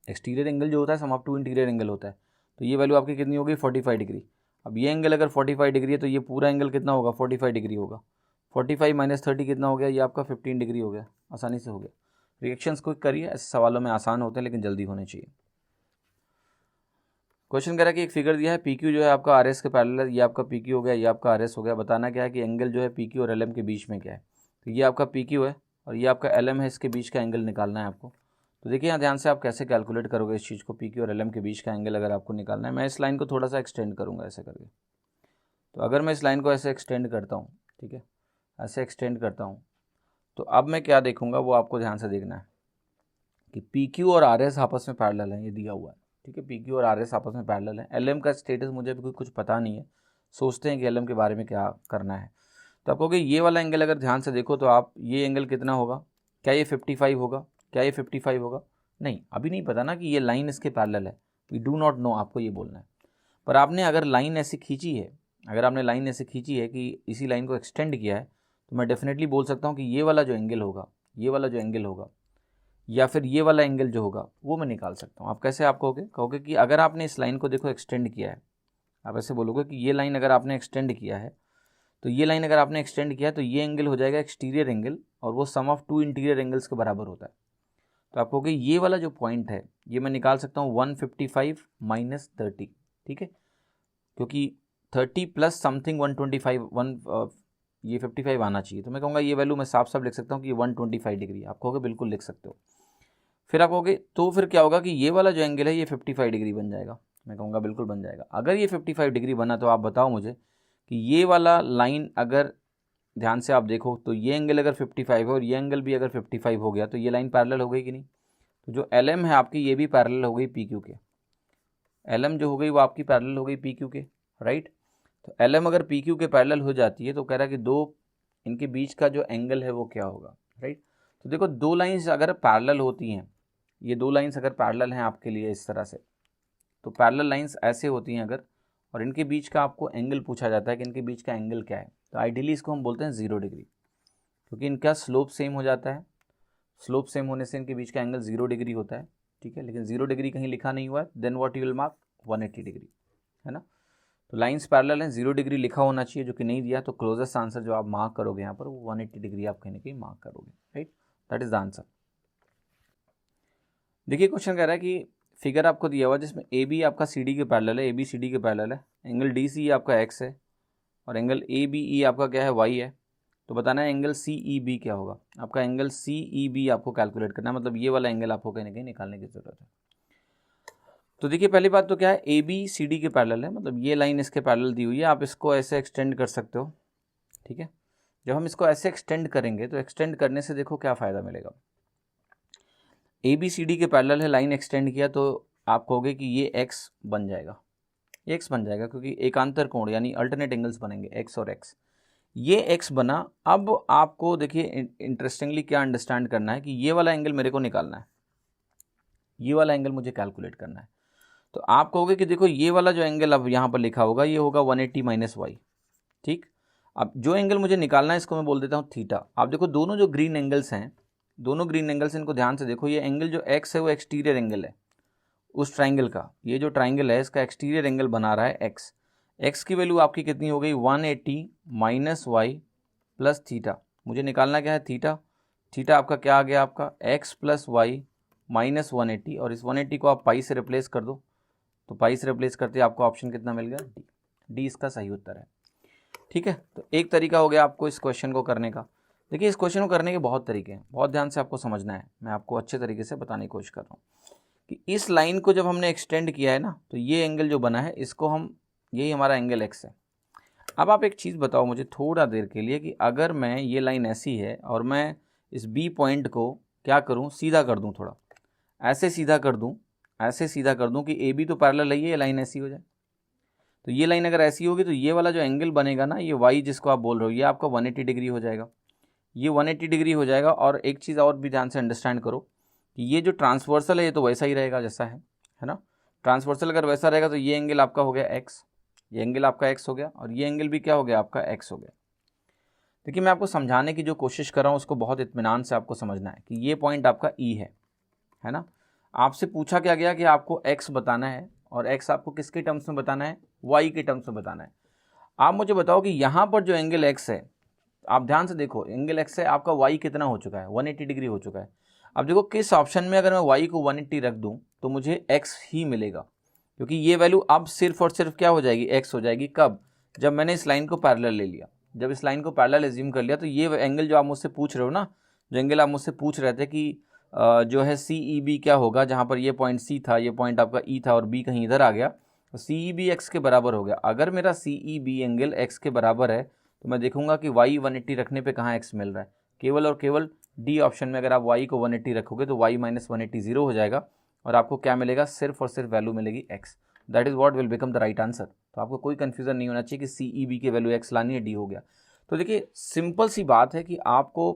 एक्सटीरियर एंगल जो होता है sum of two interior angle होता है, तो ये वैल्यू आपकी कितनी होगी 45 डिग्री। अब ये एंगल अगर 45 डिग्री है तो ये पूरा एंगल कितना होगा 45 डिग्री होगा। 45 माइनस 30 कितना हो गया, ये आपका 15 डिग्री हो गया। आसानी से हो गया। रिएक्शंस क्विक करिए, ऐसे सवालों में आसान होते हैं लेकिन जल्दी होने चाहिए। क्वेश्चन कह रहा है कि एक फिगर दिया है PQ जो है आपका RS के पैरेलल है, ये आपका PQ हो गया, ये आपका RS हो गया। बताना क्या है कि एंगल जो है PQ और LM के बीच में क्या है। तो ये आपका PQ है और ये आपका LM है, इसके बीच का एंगल निकालना है आपको। तो देखिए यहाँ ध्यान से आप कैसे कैलकुलेट करोगे इस चीज़ को, PQ और LM के बीच का एंगल अगर आपको निकालना है। मैं इस लाइन को थोड़ा सा एक्सटेंड करूँगा ऐसे करके। तो अगर मैं इस लाइन को ऐसे एक्सटेंड करता हूँ, ठीक है, ऐसे एक्सटेंड करता हूँ, तो अब मैं क्या देखूँगा वो आपको ध्यान से देखना है कि PQ और RS आपस में पैरेलल है, ये दिया हुआ है, ठीक है। PQ और RS आपस में पैरेलल है। LM का स्टेटस मुझे अभी कुछ पता नहीं है, सोचते हैं कि LM के बारे में क्या करना है। तो आप कहोगे ये वाला एंगल अगर ध्यान से देखो तो आप ये एंगल कितना होगा, क्या ये 55 होगा, क्या ये 55 होगा, नहीं, अभी नहीं पता ना कि ये लाइन इसके पैरेलल है, वी डू नॉट नो, आपको ये बोलना है। पर आपने अगर लाइन ऐसी खींची है, अगर आपने लाइन ऐसे खींची है कि इसी लाइन को एक्सटेंड किया है, तो मैं डेफिनेटली बोल सकता हूँ कि ये वाला जो एंगल होगा, ये वाला जो एंगल होगा या फिर ये वाला एंगल जो होगा वो मैं निकाल सकता हूँ। आप कैसे, आप कहोगे कि अगर आपने इस लाइन को देखो एक्सटेंड किया है, आप ऐसे बोलोगे कि ये लाइन अगर आपने एक्सटेंड किया है, तो ये लाइन अगर आपने एक्सटेंड किया है तो ये एंगल हो जाएगा एक्सटीरियर एंगल और वो सम ऑफ टू इंटीरियर एंगल्स के बराबर होता है। तो आप कहोगे ये वाला जो पॉइंट है ये मैं निकाल सकता हूँ 155 माइनस 30, ठीक है, क्योंकि 30 प्लस समथिंग 125 ये 55 आना चाहिए। तो मैं कहूँगा ये वैल्यू मैं साफ साफ लिख सकता हूँ कि ये 125 डिग्री। आप कहोगे बिल्कुल लिख सकते हो। फिर आप कहोगे तो फिर क्या होगा कि ये वाला जो एंगल है ये 55 डिग्री बन जाएगा। मैं कहूँगा बिल्कुल बन जाएगा। अगर ये 55 डिग्री बना तो आप बताओ मुझे कि ये वाला लाइन अगर ध्यान से आप देखो तो ये एंगल अगर 55 है और ये एंगल भी अगर 55 हो गया तो ये लाइन पैरेलल हो गई कि नहीं। तो जो LM है आपकी ये भी पैरेलल हो गई PQ के। LM जो हो गई वो आपकी पैरेलल हो गई PQ के, राइट। तो LM अगर PQ के पैरेलल हो जाती है तो कह रहा है कि दो इनके बीच का जो एंगल है वो क्या होगा, राइट। तो देखो दो लाइंस अगर पैरेलल होती हैं, ये दो लाइंस अगर पैरेलल हैं आपके लिए इस तरह से, तो पैरेलल लाइंस ऐसे होती हैं अगर, और इनके बीच का आपको एंगल पूछा जाता है कि इनके बीच का एंगल क्या है, तो आइडियली इसको हम बोलते हैं 0 डिग्री, क्योंकि इनका स्लोप सेम हो जाता है। स्लोप सेम होने से इनके बीच का एंगल 0 डिग्री होता है, ठीक है। लेकिन 0 डिग्री कहीं लिखा नहीं हुआ है, then what you will mark 180 degree, है ना। तो लाइंस पैरेलल हैं, 0 डिग्री लिखा होना चाहिए, जो कि नहीं दिया, तो क्लोजेस्ट आंसर जो आप मार्क करोगे यहाँ पर वो 180 डिग्री आप कहीं ना कहीं मार्क करोगे, right. That is the answer. देखिए क्वेश्चन कह रहा है कि फिगर आपको दिया हुआ जिसमें AB आपका CD के पैरेलल है, AB CD के पैरेलल है, एंगल DC आपका X है और एंगल ABE आपका क्या है, Y है। तो बताना है एंगल CEB क्या होगा। आपका एंगल CEB आपको कैलकुलेट करना है, मतलब ये वाला एंगल आपको कहीं ना कहीं निकालने की जरूरत है। तो देखिए पहली बात तो क्या है, AB CD के पैरेलल है, मतलब ये लाइन इसके पैरेलल दी हुई है, आप इसको ऐसे एक्सटेंड कर सकते हो, ठीक है। जब हम इसको ऐसे एक्सटेंड करेंगे तो एक्सटेंड करने से देखो क्या फ़ायदा मिलेगा। ABCD के पैरेलल है, लाइन एक्सटेंड किया तो आप कहोगे कि ये X बन जाएगा, ये X बन जाएगा क्योंकि एकांतर कोण यानी अल्टरनेट एंगल्स बनेंगे X और X, ये X बना। अब आपको देखिए इंटरेस्टिंगली क्या अंडरस्टैंड करना है कि ये वाला एंगल मेरे को निकालना है, ये वाला एंगल मुझे कैलकुलेट करना है। तो आप कहोगे कि देखो ये वाला जो एंगल अब यहाँ पर लिखा होगा ये होगा 180 माइनस वाई, ठीक। अब जो एंगल मुझे निकालना है इसको मैं बोल देता हूँ थीटा। आप देखो दोनों जो ग्रीन एंगल्स हैं, दोनों ग्रीन एंगल्स इनको ध्यान से देखो, ये एंगल जो X है वो एक्सटीरियर एंगल है उस ट्राइंगल का, ये जो ट्राइंगल है इसका एक्सटीरियर एंगल बना रहा है X। X की वैल्यू आपकी कितनी हो गई 180 माइनस वाई प्लस थीटा। मुझे निकालना क्या है थीटा। थीटा आपका क्या आ गया, आपका X प्लस वाई माइनस 180, और इस 180 को आप पाई से रिप्लेस कर दो, तो पाई से रिप्लेस करते आपको ऑप्शन कितना मिल गया, डी। डी इसका सही उत्तर है, ठीक है। तो एक तरीका हो गया आपको इस क्वेश्चन को करने का। देखिए इस क्वेश्चन को करने के बहुत तरीके हैं, बहुत ध्यान से आपको समझना है, मैं आपको अच्छे तरीके से बताने की कोशिश कर रहा हूँ कि इस लाइन को जब हमने एक्सटेंड किया है ना, तो ये एंगल जो बना है इसको हम, यही हमारा एंगल X है। अब आप एक चीज़ बताओ मुझे थोड़ा देर के लिए कि अगर मैं ये लाइन ऐसी है और मैं इस B पॉइंट को क्या करूँ, सीधा कर दूँ, थोड़ा ऐसे सीधा कर दूँ, ऐसे सीधा कर दूँ कि AB तो पैरेलल है, ये लाइन ऐसी हो जाए। तो ये लाइन अगर ऐसी होगी तो ये वाला जो एंगल बनेगा ना, ये वाई जिसको आप बोल रहे हो, ये आपका 180 डिग्री हो जाएगा, ये 180 डिग्री हो जाएगा। और एक चीज़ और भी ध्यान से अंडरस्टैंड करो कि ये जो ट्रांसवर्सल है ये तो वैसा ही रहेगा जैसा है ना। ट्रांसवर्सल अगर वैसा रहेगा तो ये एंगल आपका हो गया एक्स, ये एंगल आपका एक्स हो गया, और ये एंगल भी क्या हो गया आपका एक्स हो गया। देखिए मैं आपको समझाने की जो कोशिश कर रहा हूँ उसको बहुत इत्मीनान से आपको समझना है कि ये पॉइंट आपका ई है ना। आपसे पूछा क्या गया कि आपको एक्स बताना है, और एक्स आपको किसके टर्म्स में बताना है, वाई के टर्म्स में बताना है। आप मुझे बताओ कि यहाँ पर जो एंगल एक्स है, आप ध्यान से देखो, एंगल एक्स है, आपका वाई कितना हो चुका है, 180 डिग्री हो चुका है। अब देखो किस ऑप्शन में अगर मैं वाई को 180 रख दूं तो मुझे एक्स ही मिलेगा, क्योंकि ये वैल्यू अब सिर्फ और सिर्फ क्या हो जाएगी, एक्स हो जाएगी। कब? जब मैंने इस लाइन को पैरेलल ले लिया, जब इस लाइन को पैरेलल एज्यूम कर लिया, तो ये एंगल जो आप मुझसे पूछ रहे हो ना, जो एंगल आप मुझसे पूछ रहे थे कि जो है सी ई बी क्या होगा, जहाँ पर ये पॉइंट सी था, ये पॉइंट आपका ई था और बी कहीं इधर आ गया, तो सी ई बी एक्स के बराबर हो गया। अगर मेरा सी ई बी एंगल एक्स के बराबर है तो मैं देखूंगा कि वाई 180 रखने पे कहाँ एक्स मिल रहा है, केवल और केवल डी ऑप्शन में। अगर आप वाई को 180 रखोगे तो वाई माइनस 180 जीरो हो जाएगा, और आपको क्या मिलेगा, सिर्फ और सिर्फ वैल्यू मिलेगी x. That is what will become the right answer. तो आपको कोई कंफ्यूजन नहीं होना चाहिए कि सी ई बी की वैल्यू एक्स लानी है, डी हो गया। तो देखिए सिंपल सी बात है कि आपको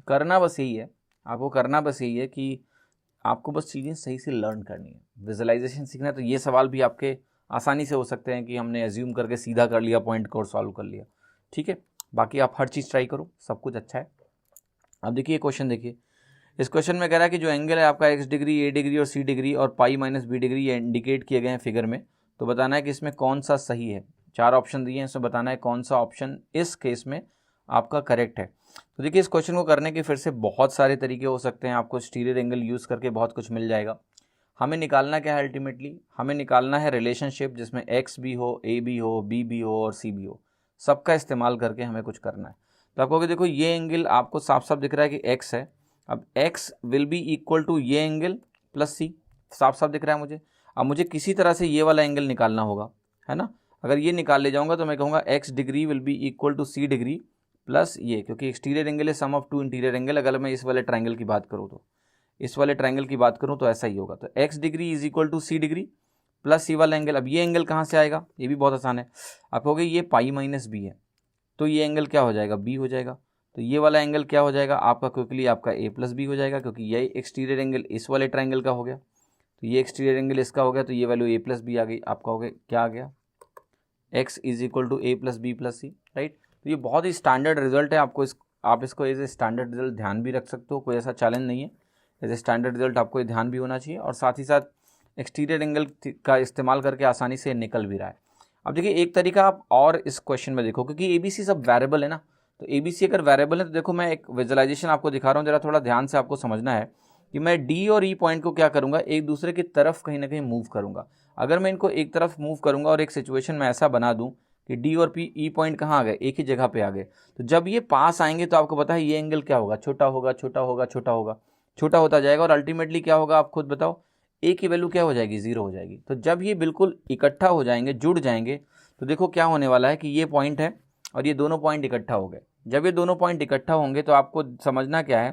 करना बस यही है, आपको करना बस यही है कि आपको बस चीज़ें सही से लर्न करनी है, विजुअलाइजेशन सीखना है। तो ये सवाल भी आपके आसानी से हो सकते हैं कि हमने एज्यूम करके सीधा कर लिया पॉइंट को और सॉल्व कर लिया, ठीक है। बाकी आप हर चीज़ ट्राई करो, सब कुछ अच्छा है। अब देखिए क्वेश्चन, देखिए इस क्वेश्चन में कह रहा है कि जो एंगल है आपका एक्स डिग्री, ए डिग्री और सी डिग्री और पाई माइनस बी डिग्री, ये इंडिकेट किए गए हैं फिगर में। तो बताना है कि इसमें कौन सा सही है। 4 ऑप्शन दिए हैं, इसमें बताना है कौन सा ऑप्शन इस केस में आपका करेक्ट है। तो देखिए इस क्वेश्चन को करने के फिर से बहुत सारे तरीके हो सकते हैं, आपको स्टीरियर एंगल यूज़ करके बहुत कुछ मिल जाएगा। हमें निकालना क्या है, अल्टीमेटली हमें निकालना है रिलेशनशिप जिसमें एक्स भी हो, ए भी हो, बी भी हो और सी भी हो, सबका इस्तेमाल करके हमें कुछ करना है। तो आप कहोगे देखो ये एंगल आपको साफ साफ दिख रहा है कि एक्स है, अब x will be equal to ये एंगल प्लस सी, साफ साफ दिख रहा है मुझे। अब मुझे किसी तरह से ये वाला एंगल निकालना होगा, है ना। अगर ये निकाल ले जाऊंगा तो मैं कहूँगा x degree will be equal to C degree plus ये, क्योंकि एक्सटीरियर एंगल है sum of two interior angle. अगर मैं इस वाले ट्राइंगल की बात करूँ तो, इस वाले ट्राइंगल की बात करूँ तो ऐसा ही होगा। तो x degree is equal to C degree plus C वाला एंगल। अब ये एंगल कहाँ से आएगा, ये भी बहुत आसान है। आप कहोगे ये पाई माइनस बी है, तो ये एंगल क्या हो जाएगा, बी हो जाएगा। तो ये वाला एंगल क्या हो जाएगा आपका, क्विकली आपका ए प्लस बी हो जाएगा, क्योंकि ये एक्सटीरियर एंगल इस वाले ट्राइंगल का हो गया, तो ये एक्सटीरियर एंगल इसका हो गया, तो ये वैल्यू ए प्लस बी आ गई। आपका हो गया क्या आ गया, X is equal to A plus B plus C, right. तो ये बहुत ही स्टैंडर्ड रिजल्ट है, आपको आप इसको एज ए स्टैंडर्ड रिजल्ट ध्यान भी रख सकते हो, कोई ऐसा चैलेंज नहीं है। एज ए स्टैंडर्ड रिजल्ट आपको ये ध्यान भी होना चाहिए, और साथ ही साथ एक्सटीरियर एंगल का इस्तेमाल करके आसानी से निकल भी रहा है। अब देखिए एक तरीका आप और इस क्वेश्चन में देखो, क्योंकि एबीसी सब वेरिएबल है ना, तो एबीसी अगर वेरिएबल है तो देखो मैं एक विजुअलाइजेशन आपको दिखा रहा हूँ, जरा थोड़ा ध्यान से आपको समझना है कि मैं डी और ई पॉइंट को क्या करूँगा, एक दूसरे की तरफ कहीं ना कहीं मूव करूँगा। अगर मैं इनको एक तरफ मूव करूँगा और एक सिचुएशन में ऐसा बना दूँ कि डी और पी ई पॉइंट कहाँ आ गए, एक ही जगह पे आ गए, तो जब ये पास आएंगे तो आपको पता है ये एंगल क्या होगा, छोटा होगा, छोटा होगा, छोटा होगा, छोटा होता जाएगा, और अल्टीमेटली क्या होगा आप खुद बताओ, ए की वैल्यू क्या हो जाएगी, जीरो हो जाएगी। तो जब ये बिल्कुल इकट्ठा हो जाएंगे, जुड़ जाएंगे, तो देखो क्या होने वाला है कि ये पॉइंट है और ये दोनों पॉइंट इकट्ठा हो गए। जब ये दोनों पॉइंट इकट्ठा होंगे तो आपको समझना क्या है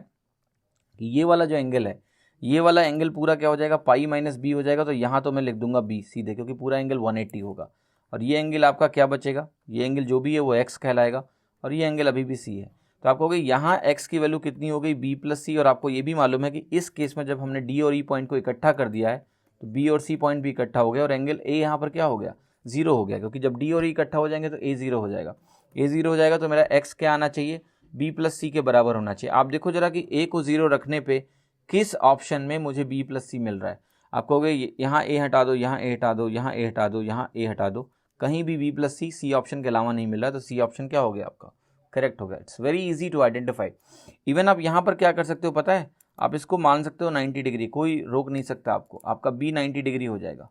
कि ये वाला जो एंगल है, ये वाला एंगल पूरा क्या हो जाएगा, पाई माइनस बी हो जाएगा। तो यहाँ तो मैं लिख दूंगा बी सीधे, क्योंकि पूरा एंगल 180 होगा, और ये एंगल आपका क्या बचेगा, ये एंगल जो भी है वो एक्स कहलाएगा, और ये एंगल अभी भी सी है। तो आप कहोगे यहाँ एक्स की वैल्यू कितनी हो गई, बी प्लस सी, और आपको ये भी मालूम है कि इस केस में जब हमने डी और ई पॉइंट को इकट्ठा कर दिया है तो बी और सी पॉइंट भी इकट्ठा हो गया, और एंगल ए यहाँ पर क्या हो गया, जीरो हो गया, क्योंकि जब डी और ई इकट्ठा हो जाएंगे तो ए जीरो हो जाएगा। ए जीरो हो जाएगा तो मेरा एक्स क्या आना चाहिए, बी प्लस सी के बराबर होना चाहिए। आप देखो जरा कि ए को जीरो रखने पे किस ऑप्शन में मुझे बी प्लस सी मिल रहा है। आप कहोगे यहाँ ए हटा दो, यहाँ ए हटा दो, यहाँ ए हटा दो, यहाँ ए हटा दो, कहीं भी बी प्लस सी ऑप्शन के अलावा नहीं मिल रहा है, तो सी ऑप्शन क्या हो गया आपका, करेक्ट हो गया। It's very easy to identify. Even आप यहाँ पर क्या कर सकते हो पता है, आप इसको मान सकते हो 90 डिग्री, कोई रोक नहीं सकता आपको, आपका बी 90 डिग्री हो जाएगा,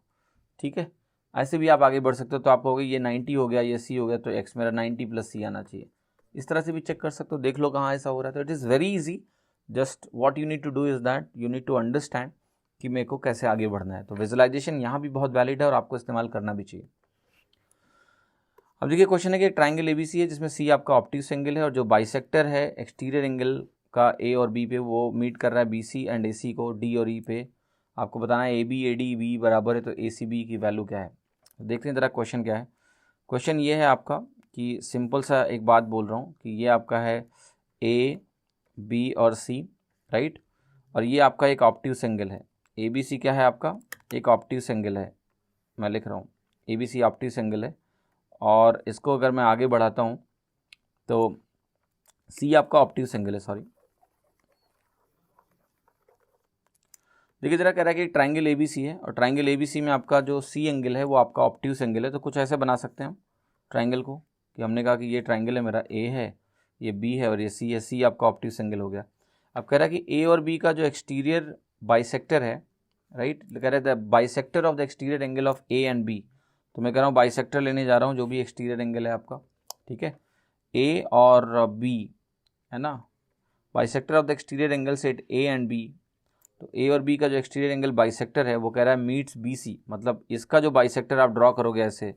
ठीक है। ऐसे भी आप आगे बढ़ सकते हो, तो आप कहोगे ये 90 हो गया, ये सी हो गया, तो एक्स मेरा 90 प्लस सी आना चाहिए। इस तरह से भी चेक कर सकते हो, देख लो कहाँ ऐसा हो रहा है। तो it is very easy, just what you need to do is that you need to understand कि मेरे को कैसे आगे बढ़ना है। तो विजुअलाइजेशन यहाँ भी बहुत वैलिड है और आपको इस्तेमाल करना भी चाहिए। अब देखिए क्वेश्चन है कि एक ट्राइंगल एबीसी है जिसमें सी आपका ऑब्ट्यूस एंगल है, और जो बाइसेक्टर है एक्सटीरियर एंगल का ए और बी पे, वो मीट कर रहा है बीसी एंड एसी को डी और ई पे। आपको बताना है A B A D B बराबर है, तो ए सी बी की वैल्यू क्या है। देखते हैं ज़रा क्वेश्चन क्या है। क्वेश्चन ये है आपका कि सिंपल सा एक बात बोल रहा हूँ कि ये आपका है ए बी और सी, राइट, और ये आपका एक ऑब्ट्यूस एंगल है। ए बी सी क्या है आपका, एक ऑब्ट्यूस एंगल है, मैं लिख रहा हूँ A B C obtuse angle है। और इसको अगर मैं आगे बढ़ाता हूँ तो सी आपका ऑब्ट्यूस एंगल है, सॉरी। देखिए जरा कह रहा है कि ट्राइंगल ए बी सी है और ट्राइंगल ए बी सी में आपका जो सी एंगल है वो आपका ऑब्ट्यूस एंगल है। तो कुछ ऐसे बना सकते हैं हम ट्राइंगल को कि हमने कहा कि ये ट्राइंगल है मेरा, ए है, ये बी है और ये सी है। सी आपका ऑब्ट्यूस एंगल हो गया। अब कह रहा है कि ए और बी का जो एक्सटीरियर बाइसेक्टर है, राइट, कह रहे थे bisector of the exterior angle of A and B. तो मैं कह रहा हूँ बाइसेक्टर लेने जा रहा हूँ जो भी एक्सटीरियर एंगल है आपका, ठीक है, ए और बी, है ना, bisector of the exterior angle set A and B. तो ए और बी का जो एक्सटीरियर एंगल बाइसेक्टर है वो कह रहा है मीट्स बी सी, मतलब इसका जो बाइसेक्टर आप ड्रॉ करोगे ऐसे,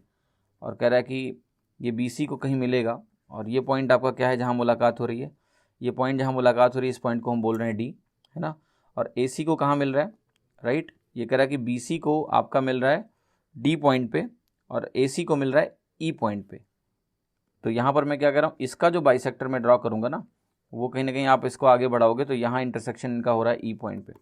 और कह रहा है कि ये बी सी को कहीं मिलेगा और ये पॉइंट आपका क्या है जहाँ मुलाकात हो रही है, ये पॉइंट जहाँ मुलाकात हो रही है इस पॉइंट को हम बोल रहे हैं डी, है ना। और ए सी को कहाँ मिल रहा है, राइट, ये कह रहा है कि बी सी को आपका मिल रहा है डी पॉइंट पे और ए सी को मिल रहा है ई पॉइंट पे। तो यहाँ पर मैं क्या कर रहा हूँ, इसका जो बाइसेक्टर मैं ड्रॉ करूँगा ना वो कहीं ना कहीं आप इसको आगे बढ़ाओगे तो यहाँ इंटरसेक्शन इनका हो रहा है ई पॉइंट पे।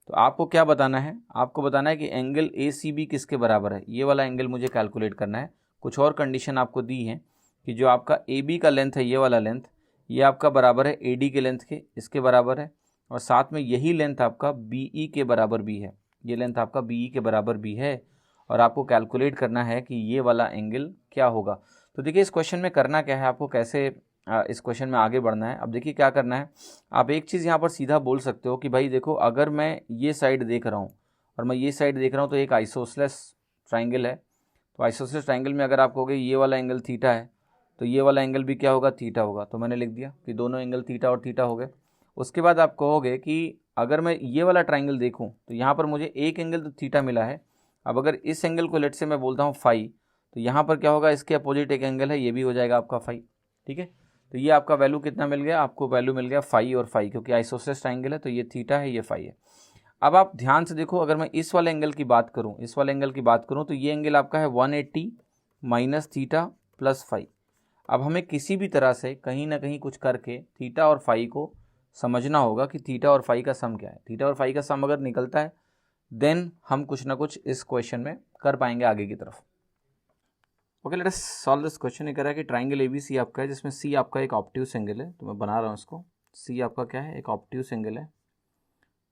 तो आपको क्या बताना है, आपको बताना है कि एंगल ए सी बी किसके बराबर है, ये वाला एंगल मुझे कैलकुलेट करना है। कुछ और कंडीशन आपको दी है कि जो आपका ए बी का लेंथ है, ये वाला लेंथ, ये आपका बराबर है ए डी के लेंथ के, इसके बराबर है, और साथ में यही लेंथ आपका बी ई के बराबर भी है, ये लेंथ आपका बी ई के बराबर भी है। और आपको कैलकुलेट करना है कि ये वाला एंगल क्या होगा। तो देखिए इस क्वेश्चन में करना क्या है, आपको कैसे इस क्वेश्चन में आगे बढ़ना है। अब देखिए क्या करना है, आप एक चीज़ यहाँ पर सीधा बोल सकते हो कि भाई देखो अगर मैं ये साइड देख रहा हूँ और मैं ये साइड देख रहा हूँ तो एक आइसोसेलेस ट्राइंगल है। तो आइसोसेलेस ट्राइंगल में अगर आप कहोगे ये वाला एंगल थीटा है तो ये वाला एंगल भी क्या होगा, थीटा होगा। तो मैंने लिख दिया कि दोनों एंगल थीटा और थीटा हो गए। उसके बाद आप कहोगे कि अगर मैं ये वाला ट्राइंगल देखूँ तो यहाँ पर मुझे एक एंगल तो थीटा मिला है। अब अगर इस एंगल को लेट से मैं बोलता हूँ फाई, तो यहाँ पर क्या होगा, इसके अपोजिट एक एंगल है, ये भी हो जाएगा आपका फाई, ठीक है। तो ये आपका वैल्यू कितना मिल गया, आपको वैल्यू मिल गया फाई और फाई, क्योंकि आइसोसेलेस ट्राइंगल है तो ये थीटा है, ये फाई है। अब आप ध्यान से देखो, अगर मैं इस वाले एंगल की बात करूं, इस वाले एंगल की बात करूं तो ये एंगल आपका है 180 माइनस थीटा प्लस फाई। अब हमें किसी भी तरह से कहीं ना कहीं कुछ करके थीटा और फाई को समझना होगा कि थीटा और फाई का सम क्या है। थीटा और फाई का सम अगर निकलता है देन हम कुछ ना कुछ इस क्वेश्चन में कर पाएंगे आगे की तरफ। Okay, let us solve this question. ये कह रहा है कि ट्राइंगल एबीसी आपका है जिसमें सी आपका एक ऑब्ट्यूस एंगल है, तो मैं बना रहा हूँ इसको। सी आपका क्या है, एक ऑब्ट्यूस एंगल है,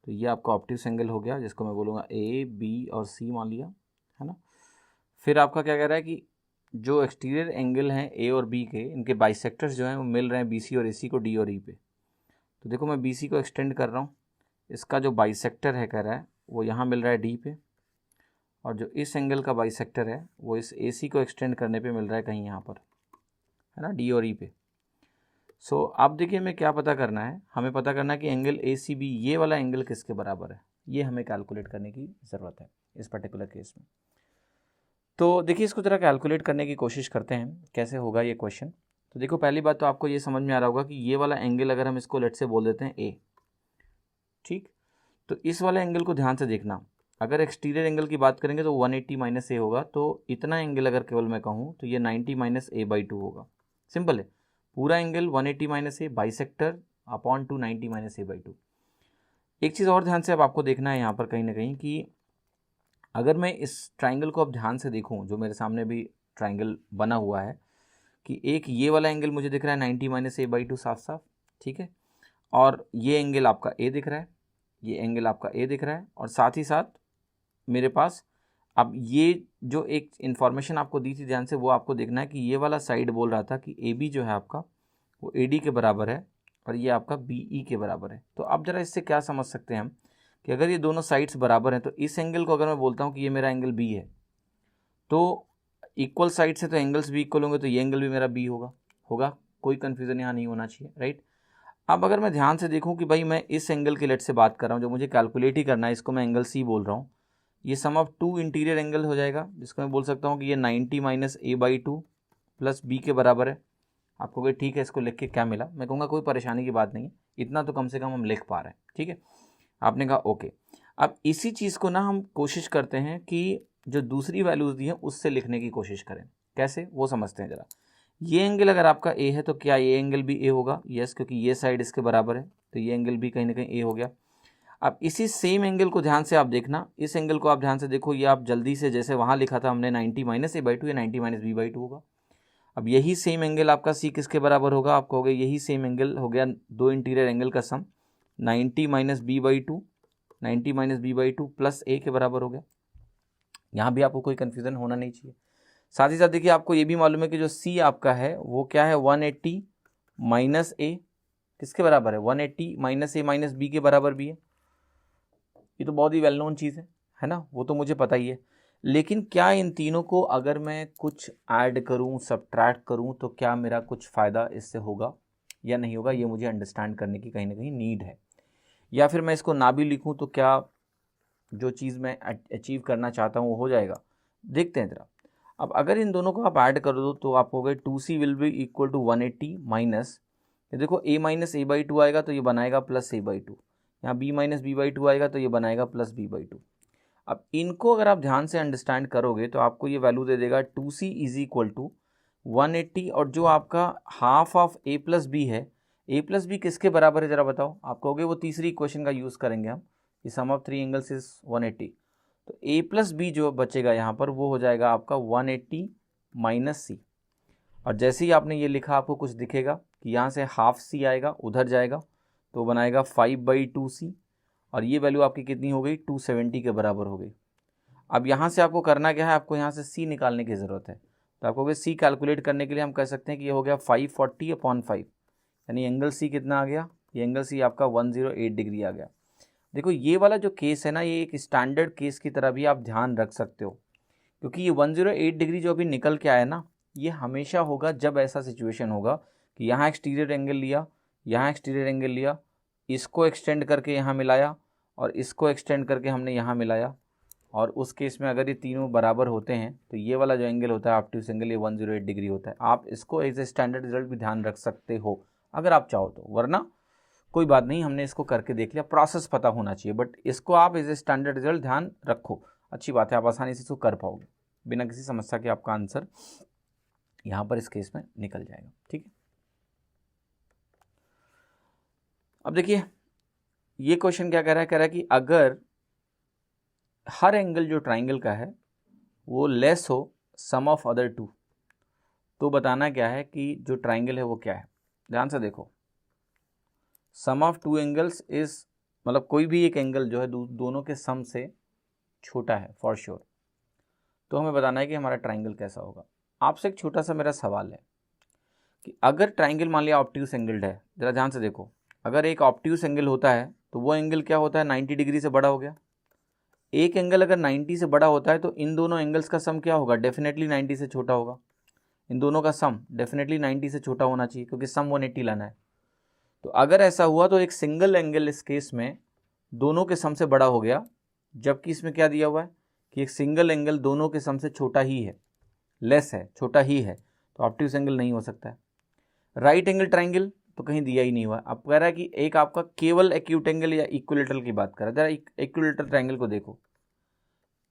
तो ये आपका ऑब्ट्यूस एंगल हो गया जिसको मैं बोलूँगा ए बी और सी मान लिया, है ना। फिर आपका क्या कह रहा है कि जो एक्सटीरियर एंगल हैं ए और बी के, इनके बाइसेक्टर्स जो हैं वो मिल रहे हैं बी सी और ए सी को डी और ई पे। तो देखो मैं बी सी को एक्सटेंड कर रहा हूँ, इसका जो बाइसेक्टर है कह रहा है वो यहाँ मिल रहा है डी पे, और जो इस एंगल का बाइसेक्टर है वो इस ए सी को एक्सटेंड करने पे मिल रहा है कहीं यहाँ पर, है ना, डी और ई पे। सो अब देखिए हमें क्या पता करना है, हमें पता करना है कि एंगल ए सी बी, ये वाला एंगल किसके बराबर है, ये हमें कैलकुलेट करने की ज़रूरत है इस पर्टिकुलर केस में। तो देखिए इसको ज़रा कैलकुलेट करने की कोशिश करते हैं कैसे होगा ये क्वेश्चन। तो देखो पहली बात तो आपको ये समझ में आ रहा होगा कि ये वाला एंगल अगर हम इसको लेट से बोल देते हैं ए, ठीक, तो इस वाले एंगल को ध्यान से देखना। अगर एक्सटीरियर एंगल की बात करेंगे तो 180 माइनस ए होगा, तो इतना एंगल अगर केवल मैं कहूँ तो ये 90 माइनस ए बाई 2 होगा। सिंपल है, पूरा angle 180 minus A bisector upon 290 minus A by 2। एक चीज़ और ध्यान से अब आपको देखना है यहाँ पर कहीं ना कहीं कि अगर मैं इस ट्राइंगल को अब ध्यान से देखूँ, जो मेरे सामने भी ट्राइंगल बना हुआ है, कि एक ये वाला एंगल मुझे दिख रहा है 90 माइनस ए बाई 2 साफ साफ, ठीक है, और ये एंगल आपका ए दिख रहा है, ये एंगल आपका ए दिख रहा है, और साथ ही साथ मेरे पास अब ये जो एक इन्फॉर्मेशन आपको दी थी ध्यान से, वो आपको देखना है कि ये वाला साइड बोल रहा था कि ए बी जो है आपका वो ए डी के बराबर है और ये आपका बी ई के बराबर है। तो अब ज़रा इससे क्या समझ सकते हैं हम कि अगर ये दोनों साइड्स बराबर हैं तो इस एंगल को अगर मैं बोलता हूँ कि ये मेरा एंगल बी है, तो इक्वल साइड से तो एंगल्स भी इक्वल होंगे, तो ये एंगल भी मेरा बी होगा कोई कन्फ्यूज़न यहाँ नहीं होना चाहिए, राइट। अब अगर मैं ध्यान से देखूँ कि भाई मैं इस एंगल के लेट से बात कर रहा हूँ, जो मुझे कैलकुलेट ही करना है, इसको मैं एंगल सी बोल रहा हूँ, ये सम ऑफ टू इंटीरियर एंगल हो जाएगा, जिसको मैं बोल सकता हूँ कि ये 90 minus A by 2 plus B के बराबर है। आपको कोई ठीक है, इसको लिख के क्या मिला, मैं कहूँगा कोई परेशानी की बात नहीं है, इतना तो कम से कम हम लिख पा रहे हैं, ठीक है। आपने कहा ओके। अब इसी चीज़ को ना हम कोशिश करते हैं कि जो दूसरी वैल्यूज़ दी हैं उससे लिखने की कोशिश करें। कैसे वो समझते हैं जरा। ये एंगल अगर आपका ए है तो क्या ये एंगल भी ए होगा? यस, क्योंकि ये साइड इसके बराबर है तो ये एंगल भी कहीं ना कहीं ए हो गया। अब इसी सेम एंगल को ध्यान से आप देखना, इस एंगल को आप ध्यान से देखो, ये आप जल्दी से जैसे वहाँ लिखा था हमने 90 माइनस a/2, ये 90 माइनस b/2 होगा। अब यही सेम एंगल आपका सी किसके बराबर होगा? आप कहोगे यही सेम एंगल हो गया दो इंटीरियर एंगल का sum 90 minus b/2, 90 minus b/2 plus A के बराबर हो गया। यहाँ भी आपको कोई कन्फ्यूजन होना नहीं चाहिए। साथ ही साथ देखिए आपको ये भी मालूम है कि जो सी आपका है वो क्या है 180 माइनस ए किसके बराबर है? 180 माइनस ए माइनस बी के बराबर भी है। ये तो बहुत ही वेल नोन चीज़ है ना, वो तो मुझे पता ही है। लेकिन क्या इन तीनों को अगर मैं कुछ ऐड करूं, सब्ट्रैक्ट करूं, तो क्या मेरा कुछ फ़ायदा इससे होगा या नहीं होगा, ये मुझे अंडरस्टैंड करने की कहीं ना कहीं नीड है। या फिर मैं इसको ना भी लिखूं तो क्या जो चीज़ मैं अचीव करना चाहता हूँ वो हो जाएगा? देखते हैं ज़रा। अब अगर इन दोनों को आप ऐड कर दो तो आप हो गए 2c will be equal to 180 minus, ये देखो a माइनस a/2 आएगा तो ये बनाएगा प्लस a/2, यहाँ b माइनस b/2 आएगा तो ये बनाएगा प्लस b/2। अब इनको अगर आप ध्यान से अंडरस्टैंड करोगे तो आपको ये वैल्यू दे देगा 2c इज इक्वल टू 180, और जो आपका half of a plus B है, a प्लस बी किसके बराबर है ज़रा बताओ? आप कहोगे वो तीसरी इक्वेशन का यूज़ करेंगे हम, कि सम ऑफ 3 एंगल्स इज 180, तो a प्लस बी जो बचेगा यहाँ पर वो हो जाएगा आपका 180 माइनस सी। और जैसे ही आपने ये लिखा आपको कुछ दिखेगा कि यहाँ से हाफ सी आएगा, उधर जाएगा तो बनाएगा 5/2c, और ये वैल्यू आपकी कितनी हो गई? 270 के बराबर हो गई। अब यहाँ से आपको करना क्या है? आपको यहाँ से c निकालने की ज़रूरत है। तो आपको c कैलकुलेट करने के लिए हम कह सकते हैं कि ये हो गया 540/5, यानी एंगल c कितना आ गया? ये एंगल c आपका 108 डिग्री आ गया। देखो ये वाला जो केस है ना, ये एक स्टैंडर्ड केस की तरह भी आप ध्यान रख सकते हो, क्योंकि ये 108 डिग्री जो अभी निकल के आया ना, ये हमेशा होगा जब ऐसा सिचुएशन होगा कि यहाँ एक्सटीरियर एंगल लिया, यहाँ एक्सटीरियर एंगल लिया, इसको एक्सटेंड करके यहाँ मिलाया और इसको एक्सटेंड करके हमने यहाँ मिलाया, और उस केस में अगर ये तीनों बराबर होते हैं तो ये वाला जो एंगल होता है ऑब्ट्यूस एंगल, ये 108 डिग्री होता है। आप इसको एज ए स्टैंडर्ड रिजल्ट भी ध्यान रख सकते हो अगर आप चाहो तो, वरना कोई बात नहीं, हमने इसको करके देख लिया, प्रोसेस पता होना चाहिए, बट इसको आप एज ए स्टैंडर्ड रिजल्ट ध्यान रखो, अच्छी बात है, आप आसानी से इसको कर पाओगे बिना किसी समस्या के। आपका आंसर यहाँ पर इस केस में निकल जाएगा। ठीक है, अब देखिए ये क्वेश्चन क्या कह रहा है? कह रहा है कि अगर हर एंगल जो ट्राइंगल का है वो लेस हो सम ऑफ अदर टू, तो बताना क्या है कि जो ट्राइंगल है वो क्या है। ध्यान से देखो, सम ऑफ टू एंगल्स इज, मतलब कोई भी एक एंगल जो है दोनों के सम से छोटा है फॉर श्योर, तो हमें बताना है कि हमारा ट्राइंगल कैसा होगा। आपसे एक छोटा सा मेरा सवाल है कि अगर ट्राइंगल मान लिया ऑब्ट्यूस एंगल्ड है, ज़रा ध्यान से देखो, अगर एक ऑब्ट्यूस एंगल होता है तो वो एंगल क्या होता है? 90 डिग्री से बड़ा हो गया। एक एंगल अगर 90 से बड़ा होता है तो इन दोनों एंगल्स का सम क्या होगा? डेफिनेटली 90 से छोटा होगा। इन दोनों का सम डेफिनेटली 90 से छोटा होना चाहिए, क्योंकि सम 180 लाना है। तो अगर ऐसा हुआ तो एक सिंगल एंगल इस केस में दोनों के सम से बड़ा हो गया, जबकि इसमें क्या दिया हुआ है कि एक सिंगल एंगल दोनों के सम से छोटा ही है, लेस है, छोटा ही है, तो ऑब्ट्यूस एंगल नहीं हो सकता है। राइट एंगल ट्राइंगल तो कहीं दिया ही नहीं हुआ। अब कह रहा है कि एक आपका केवल एक्यूट एंगल या इक्विलेटरल की बात कर रहा है। जरा इक्विलेटरल ट्राइंगल को देखो,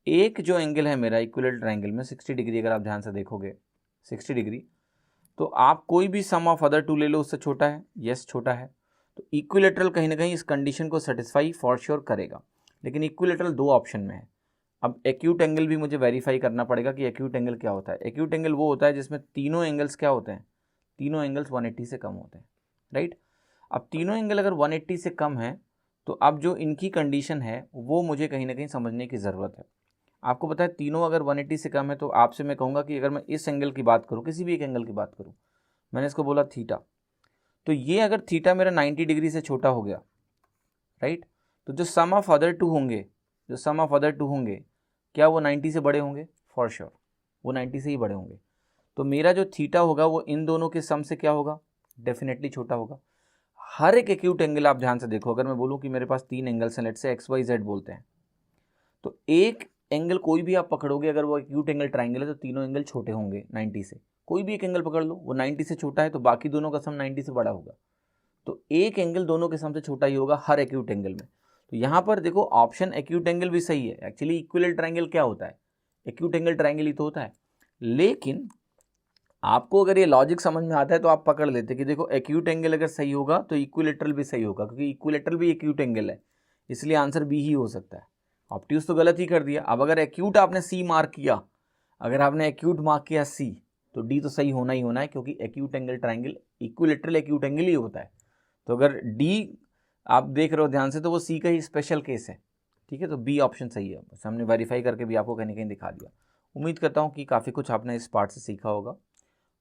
एक जो एंगल है मेरा इक्विलेटरल ट्राइंगल में 60 डिग्री, अगर आप ध्यान से देखोगे 60 डिग्री, तो आप कोई भी सम ऑफ अदर टू ले लो, उससे छोटा है, यस छोटा है, तो इक्विलेटरल कहीं ना कहीं इस कंडीशन को सेटिस्फाई फॉर श्योर करेगा। लेकिन इक्विलेटरल दो ऑप्शन में है। अब एक्यूट एंगल भी मुझे वेरीफाई करना पड़ेगा कि एक्यूट एंगल क्या होता है। एक्यूट एंगल वो होता है जिसमें तीनों एंगल्स क्या होते हैं? तीनों एंगल्स 180 से कम होते हैं, राइट। अब तीनों एंगल अगर 180 से कम है तो अब जो इनकी कंडीशन है वो मुझे कहीं ना कहीं समझने की ज़रूरत है। आपको पता है तीनों अगर 180 से कम है तो आपसे मैं कहूँगा कि अगर मैं इस एंगल की बात करूँ, किसी भी एक एंगल की बात करूँ, मैंने इसको बोला थीटा, तो ये अगर थीटा मेरा 90 डिग्री से छोटा हो गया, राइट, तो जो सम ऑफ अदर टू होंगे, जो सम ऑफ अदर टू होंगे, क्या वो 90 से बड़े होंगे? फॉर श्योर वो 90 से ही बड़े होंगे। तो मेरा जो थीटा होगा वो इन दोनों के सम से क्या होगा? डेफिनेटली छोटा होगा। हर एक एक्यूट एंगल आप ध्यान से देखो, अगर मैं बोलूँ कि मेरे पास तीन एंगल्स हैं, लेट से एक्स वाई जेड बोलते हैं, तो एक एंगल कोई भी आप पकड़ोगे, अगर वो एक्यूट एंगल ट्राइंगल है तो तीनों एंगल छोटे होंगे 90 से। कोई भी एक एंगल पकड़ लो, वो 90 से छोटा है तो बाकी दोनों का सम 90 से बड़ा होगा। तो एक एंगल दोनों के सम से छोटा ही होगा हर एक्यूट एंगल में। तो यहाँ पर देखो ऑप्शन एक्यूट एंगल भी सही है। एक्चुअली इक्विलेटरल ट्राइंगल क्या होता है? एक्यूट एंगल ट्राइंगल ही तो होता है। लेकिन आपको अगर ये लॉजिक समझ में आता है तो आप पकड़ लेते कि देखो एक्यूट एंगल अगर सही होगा तो इक्विलेटरल भी सही होगा, क्योंकि इक्विलेटरल भी एक्यूट एंगल है, इसलिए आंसर बी ही हो सकता है। ऑब्ट्यूज तो गलत ही कर दिया। अब अगर एक्यूट आपने सी मार्क किया, अगर आपने एक्यूट मार्क किया सी, तो डी तो सही होना ही होना है, क्योंकि acute angle triangle equilateral acute angle ही होता है। तो अगर डी आप देख रहे हो ध्यान से तो वो सी का ही स्पेशल केस है, ठीक है। तो बी ऑप्शन सही है। बस हमने वेरीफाई करके भी आपको कहीं ना कहीं दिखा दिया। उम्मीद करता हूँ कि काफ़ी कुछ आपने इस पार्ट से सीखा होगा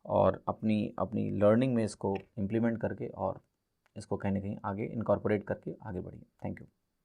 और अपनी अपनी लर्निंग में इसको इम्प्लीमेंट करके और इसको कहीं ना कहीं आगे इनकॉर्पोरेट करके आगे बढ़िए। Thank you.